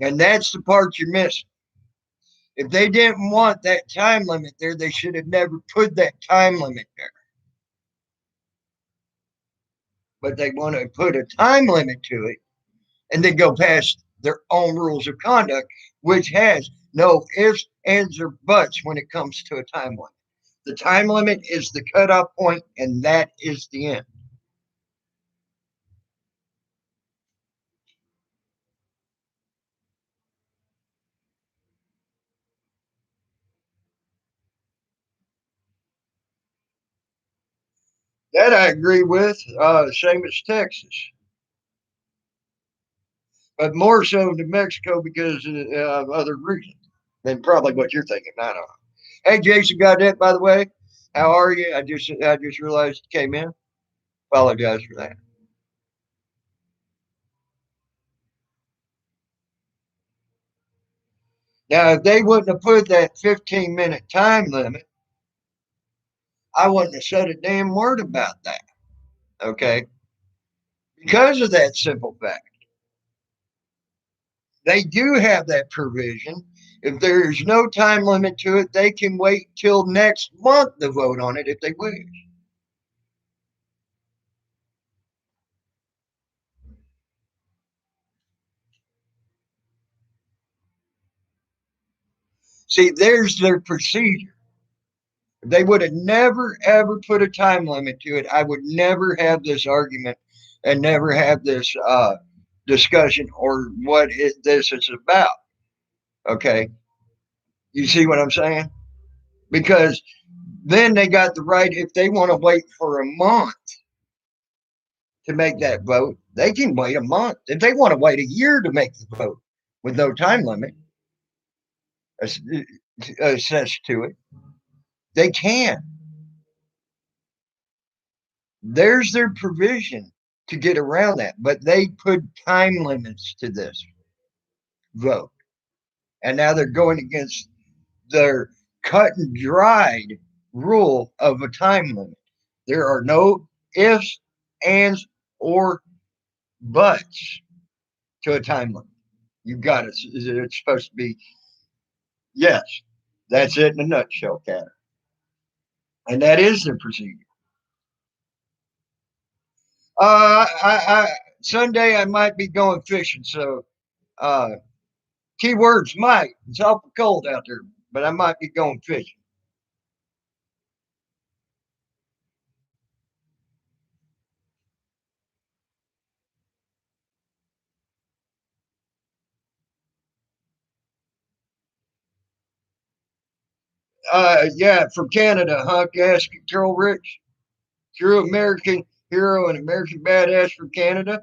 And that's the part you're missing. If they didn't want that time limit there, they should have never put that time limit there. But they want to put a time limit to it and then go past their own rules of conduct, which has no ifs, ands, or buts when it comes to a time limit. The time limit is the cutoff point, and that is the end. That I agree with. Same as Texas, but more so New Mexico because of other reasons than probably what you're thinking. I don't know. Hey, Jason Godet, by the way, how are you? I just realized you came in. Apologize for that. Now, if they wouldn't have put that 15-minute time limit, I wouldn't have said a damn word about that. Okay, because of that simple fact. They do have that provision. If there's no time limit to it, they can wait till next month to vote on it if they wish. See, there's their procedure. If they would have never, ever put a time limit to it, I would never have this argument and never have this discussion or this is about. Okay. You see what I'm saying? Because then they got the right, if they want to wait for a month to make that vote, they can wait a month. If they want to wait a year to make the vote with no time limit assessed to it, they can. There's their provision to get around that, but they put time limits to this vote. And now they're going against their cut and dried rule of a time limit. There are no ifs, ands, or buts to a time limit. You got it. It's supposed to be yes. That's it in a nutshell, Cat. And that is the procedure. Sunday I might be going fishing, so uh, keywords might. It's awful cold out there, but I might be going fishing. Yeah, from Canada, huh? Gas Control Rich, true American hero and American badass from Canada.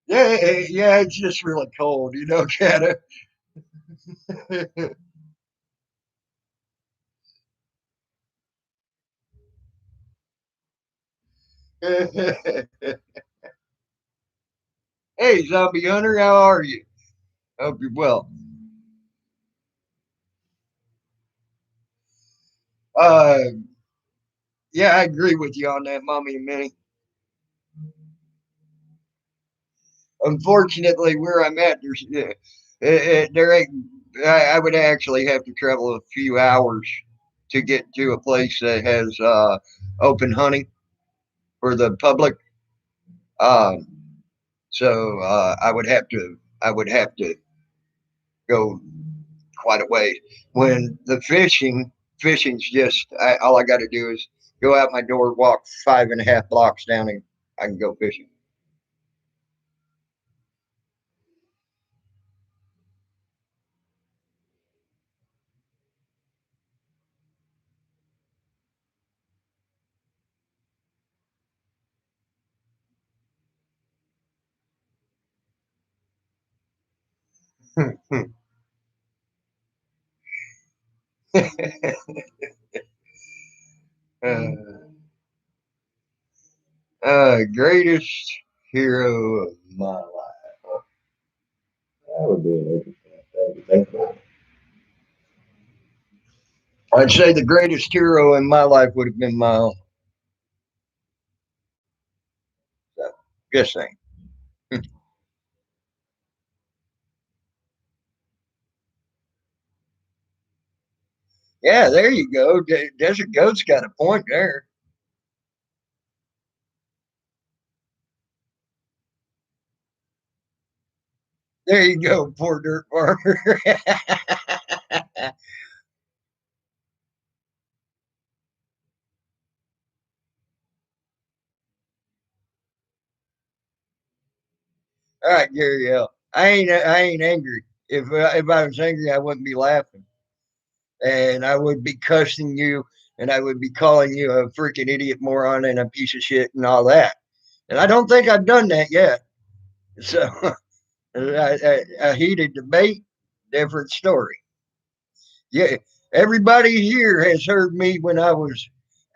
Yeah, yeah, it's just really cold, Canada. Hey, Zombie Hunter, how are you? Hope you're well. Uh, yeah, I agree with you on that, Mommy and Minnie. Unfortunately, where I'm at, there ain't. I would actually have to travel a few hours to get to a place that has open hunting for the public. Um, so I would have to go quite a way. When the fishing's just all I got to do is go out my door, walk 5.5 blocks down, and I can go fishing. uh, greatest hero of my life. That would be an interesting thing to think about. I'd say the greatest hero in my life would have been my own. So, just saying. Yeah, there you go. Desert Goat's got a point there. There you go, poor dirt farmer. All right, Gary L. I ain't angry. If I was angry, I wouldn't be laughing, and I would be cussing you, and I would be calling you a freaking idiot, moron, and a piece of shit, and all that. And I don't think I've done that yet. So a heated debate, different story. Yeah, everybody here has heard me when I was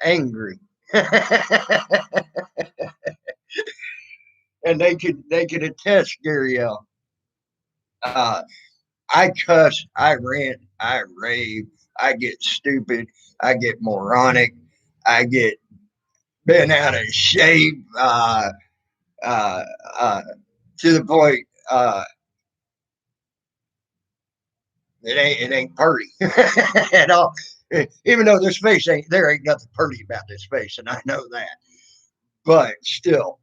angry, and they could attest, Gary L. Uh, I cuss, I rant, I rave, I get stupid, I get moronic, I get bent out of shape, uh, uh, to the point it ain't pretty at all. Even though this face ain't nothing pretty about this face, and I know that, but still,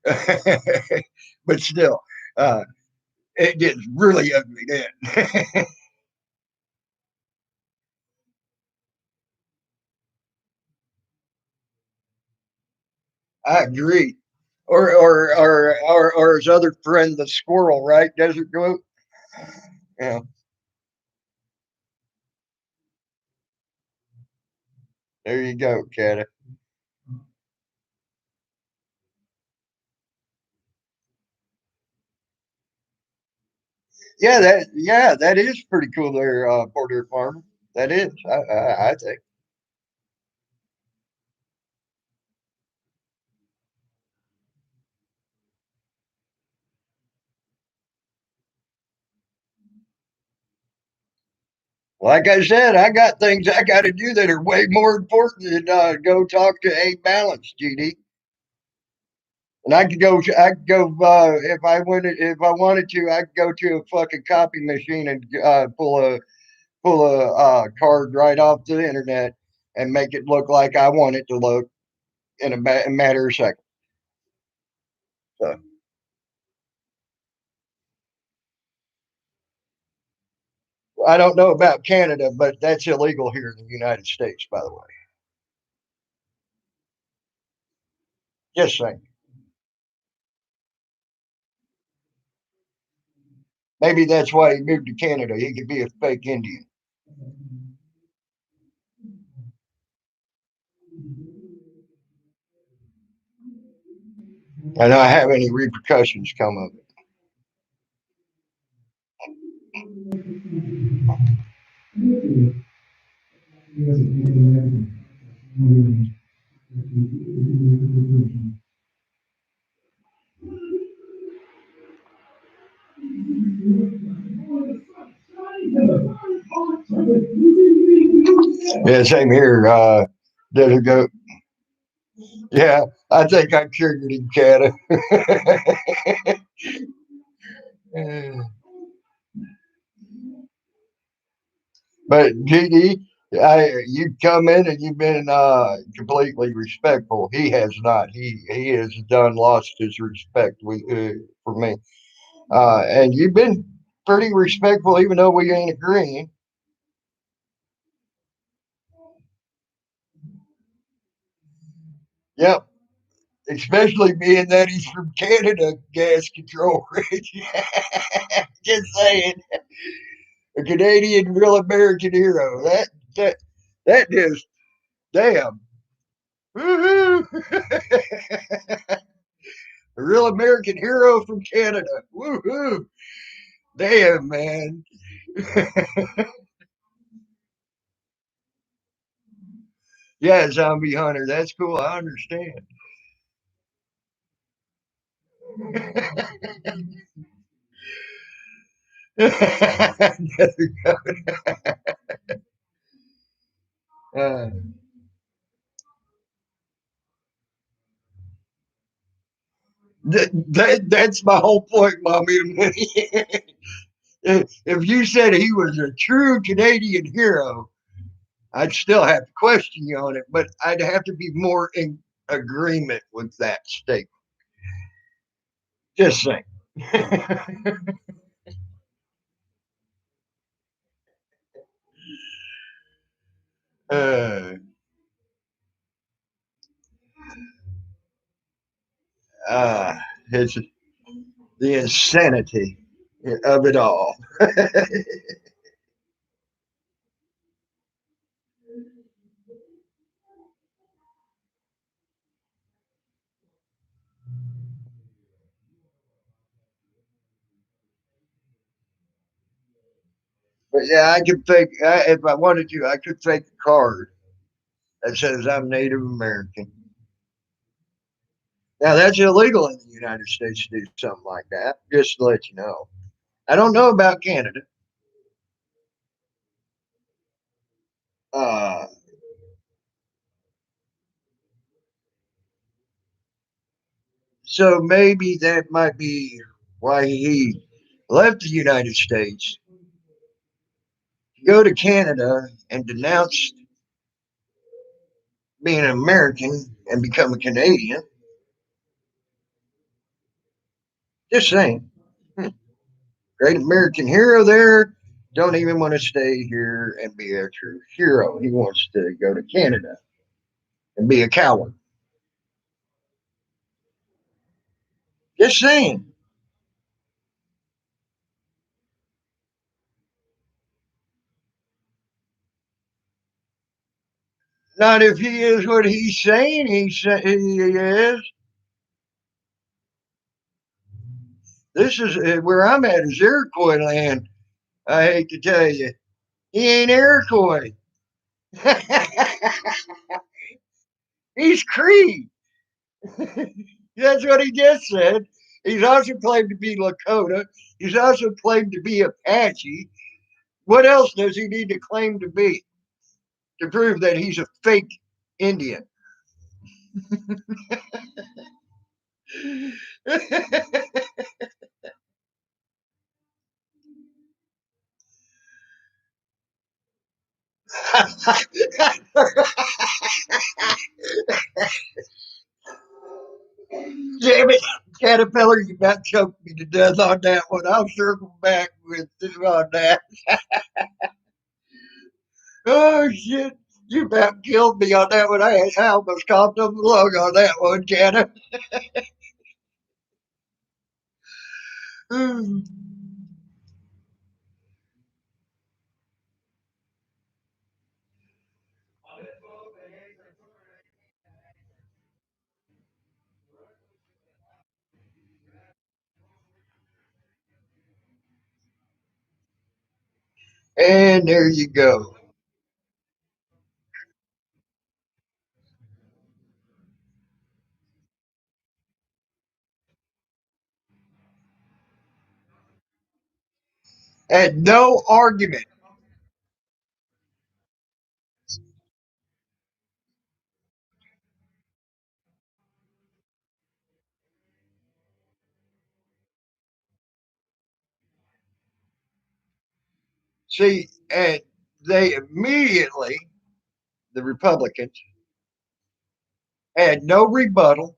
but still, uh, it gets really ugly then. I agree. Or his other friend, the squirrel, right? Desert goat. Yeah, there you go, Cat. Yeah, that is pretty cool there, Porter Farmer. That is, I think. Like I said, I got things I got to do that are way more important than go talk to A Balance, GD. And I could go if I wanted to, I could go to a fucking copy machine and pull a card right off the internet and make it look like I want it to look in a matter of seconds. So I don't know about Canada, but that's illegal here in the United States, by the way. Just saying. Maybe that's why he moved to Canada. He could be a fake Indian. And not have any repercussions come of it. Yeah, same here. Desert goat. Yeah, I think I triggered him, Canada. But GD, you come in and you've been completely respectful. He has not. He has done lost his respect for me. And you've been pretty respectful, even though we ain't agreeing. Yep. Especially being that he's from Canada, gas control rich. Just saying, a Canadian real American hero. That that just damn. Woohoo! A real American hero from Canada. Woohoo! Damn, man. Yeah, zombie hunter. That's cool. I understand. uh, that's my whole point, Mommy. If you said he was a true Canadian hero, I'd still have to question you on it, but I'd have to be more in agreement with that statement. Just saying. uh, uh, it's the insanity of it all. But yeah, I could fake, if I wanted to, I could fake a card that says I'm Native American. Now, that's illegal in the United States to do something like that, just to let you know. I don't know about Canada. Uh, so maybe that might be why he left the United States to go to Canada and denounce being an American and become a Canadian. Just saying. Great American hero there. Don't even want to stay here and be a true hero. He wants to go to Canada and be a coward. Just saying. Not if he is what he's saying he is. This is where I'm at is Iroquois land. I hate to tell you. He ain't Iroquois. He's Cree. That's what he just said. He's also claimed to be Lakota. He's also claimed to be Apache. What else does he need to claim to be to prove that he's a fake Indian? Damn it, Caterpillar, you about choked me to death on that one. I'll circle back with this on that. Oh, shit. You about killed me on that one. I almost coughed up the lung on that one, Canna. And there you go. And no argument. See, and they immediately, the Republicans, had no rebuttal,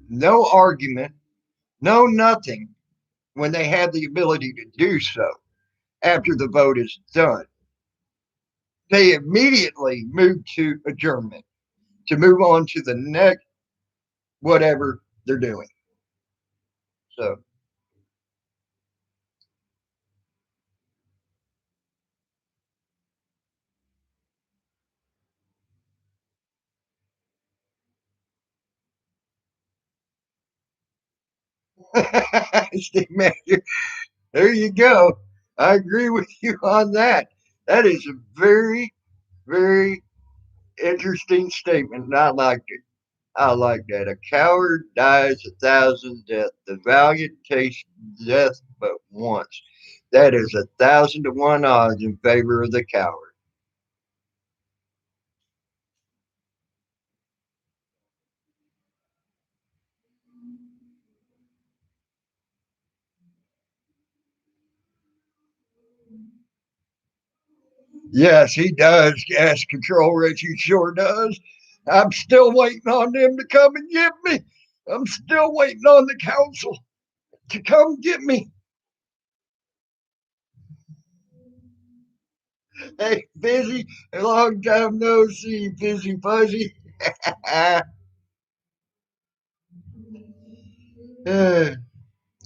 no argument, no nothing when they had the ability to do so after the vote is done. They immediately moved to adjournment to move on to the next whatever they're doing. So Steve Major, there you go. I agree with you on that. That is a very, very Interesting statement. And I liked it. I like that. A coward dies 1,000 deaths. The valiant taste death but once. That is 1,000 to 1 odds in favor of the coward. Yes, he does. Gas control, Rich. He sure does. I'm still waiting on them to come and get me. I'm still waiting on the council to come get me. Hey, busy. A long time no see, busy fuzzy.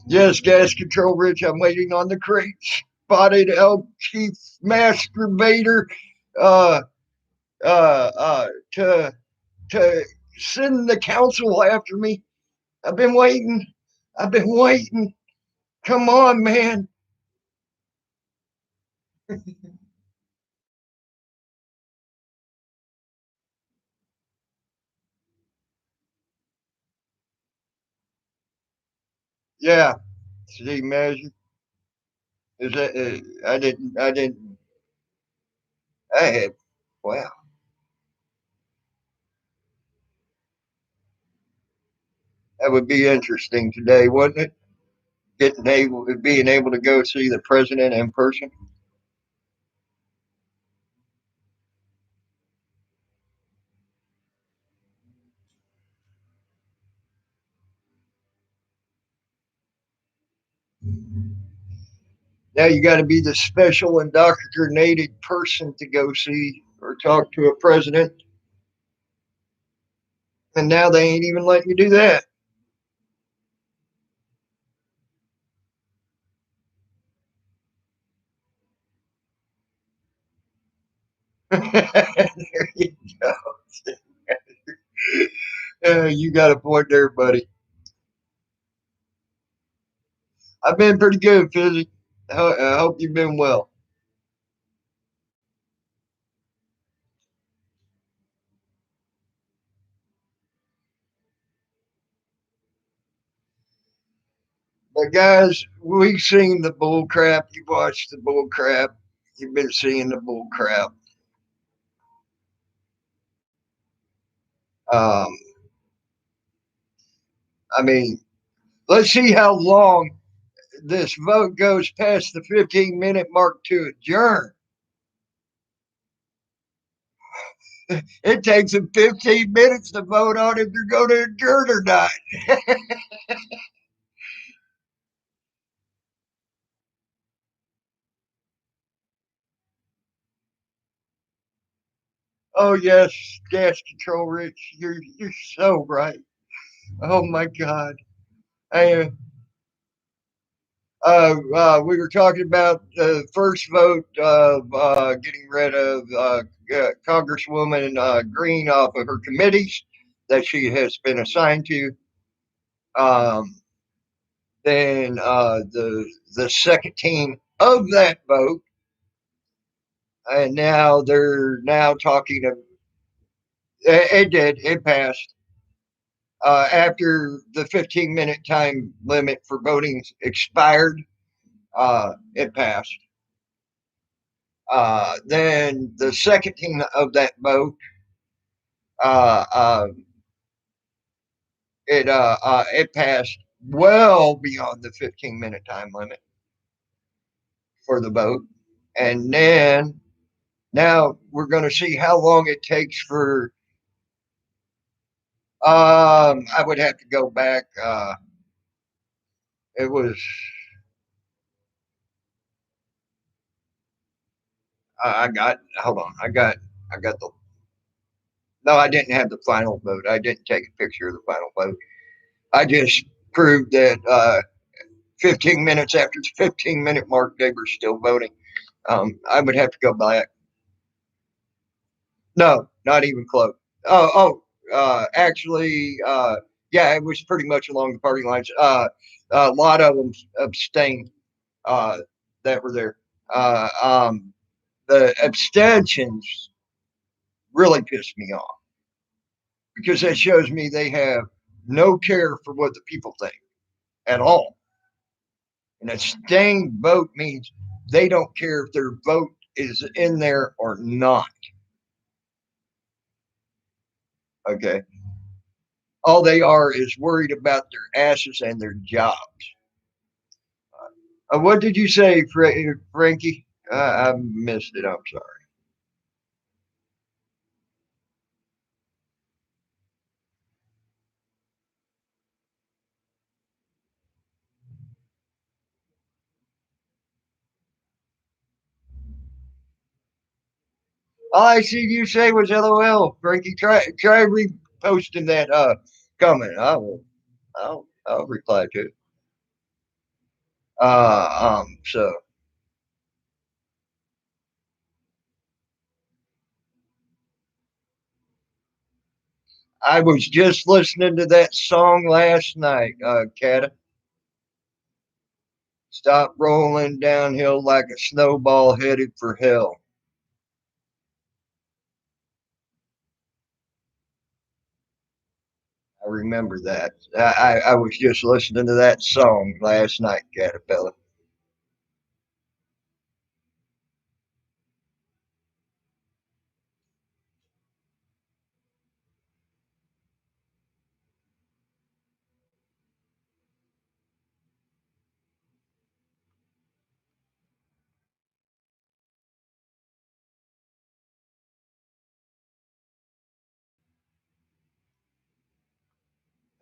Yes, gas control, Rich. I'm waiting on the crate. Spotted elk chief masturbator. Uh, to send the council after me. I've been waiting. I've been waiting. Come on, man. Yeah. See, measure. Is that? I didn't. I didn't. I had. Wow. That would be interesting today, wouldn't it? Being able to go see the president in person. Now you got to be the special indoctrinated person to go see or talk to a president, and now they ain't even letting you do that. There you go. You got a point there, buddy. I've been pretty good, Fizzy. I hope you've been well. But guys, we've seen the bull crap. You watched the bull crap. You've been seeing the bull crap. Um, I mean, let's see how long this vote goes past the 15-minute mark to adjourn. It takes them 15 minutes to vote on if they're going to adjourn or not. Oh yes, gas control, Rich. You're so right. Oh my God. I, we were talking about the first vote of getting rid of Congresswoman Green off of her committees that she has been assigned to. Um, then the second team of that vote, and now they're now talking. It did. It passed after the 15-minute time limit for voting expired. It passed. Then the second team of that vote, uh, uh, it passed well beyond the 15-minute time limit for the vote, and then now we're going to see how long it takes for. I would have to go back. It was. I got. Hold on. I got the. No, I didn't have the final vote. I didn't take a picture of the final vote. I just proved that 15 minutes after the 15-minute mark, they were still voting. I would have to go back. No, not even close. Actually, yeah, it was pretty much along the party lines. A lot of them abstained uh, that were there. The abstentions really pissed me off because that shows me they have no care for what the people think at all. And a staying vote means they don't care if their vote is in there or not. Okay. All they are is worried about their asses and their jobs. What did you say, Frankie? I missed it. I'm sorry. All I see you say was LOL, Frankie. Try reposting that comment. I'll reply to it. So I was just listening to that song last night, Kata. Stop rolling downhill like a snowball headed for hell. I remember that. I was just listening to that song last night, Caterpillar.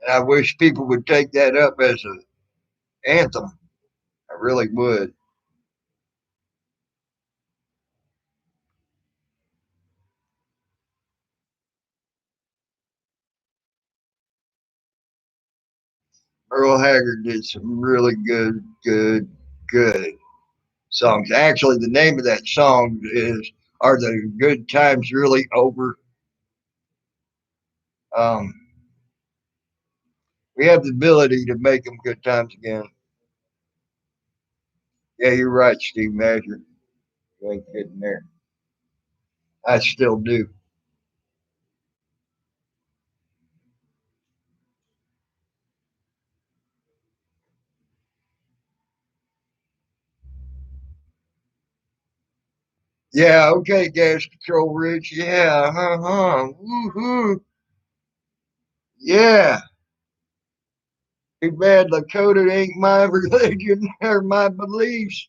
And I wish people would take that up as an anthem. I really would. Earl Haggard did some really good songs. Actually, the name of that song is "Are the Good Times Really Over?" Um, we have the ability to make them good times again. Yeah, you're right, Steve Measure. You ain't kidding there. I still do. Yeah, okay, gas control Rich. Yeah, woohoo. Yeah. Too bad Lakota ain't my religion or my beliefs.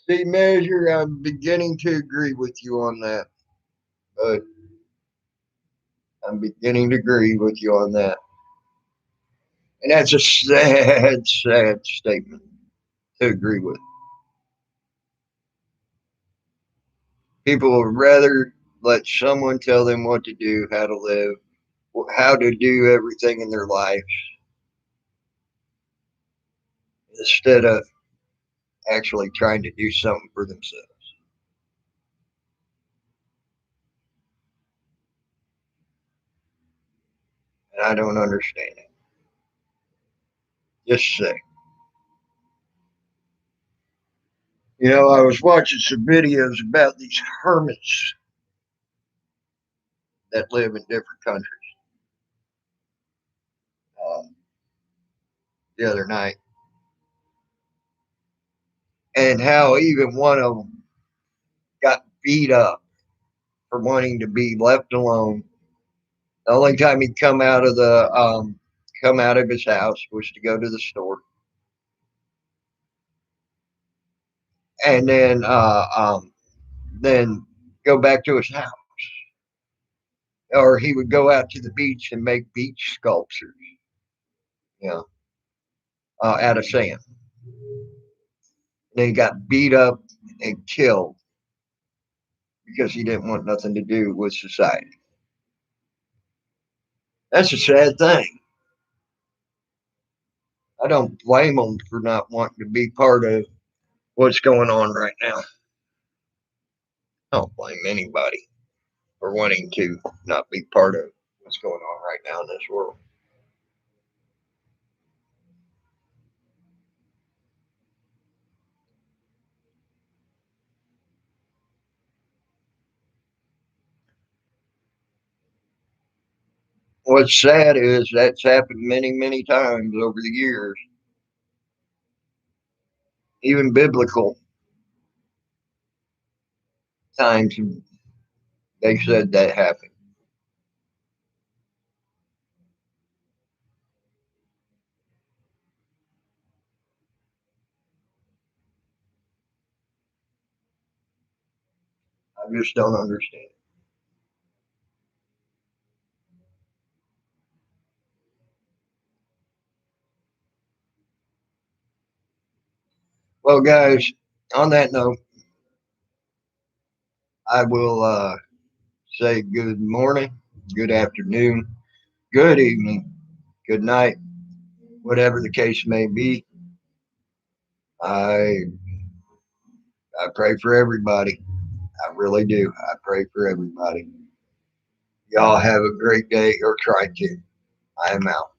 See, Measure, I'm beginning to agree with you on that. But I'm beginning to agree with you on that. And that's a sad statement to agree with. People would rather let someone tell them what to do, how to live, how to do everything in their life instead of actually trying to do something for themselves. And I don't understand it. Just say. You know, I was watching some videos about these hermits that live in different countries um, the other night, and how even one of them got beat up for wanting to be left alone. The only time he'd come out of his house was to go to the store, and then go back to his house, or he would go out to the beach and make beach sculptures, you know, out of sand. And then he got beat up and killed because he didn't want nothing to do with society. That's a sad thing. I don't blame them for not wanting to be part of what's going on right now. I don't blame anybody for wanting to not be part of what's going on right now in this world. what's sad is that's happened many, many times over the years. Even biblical times, they said that happened. I just don't understand. Well, guys, on that note, I will say good morning, good afternoon, good evening, good night, whatever the case may be. I I pray for everybody. I really do. I pray for everybody. Y'all have a great day or try to. I am out.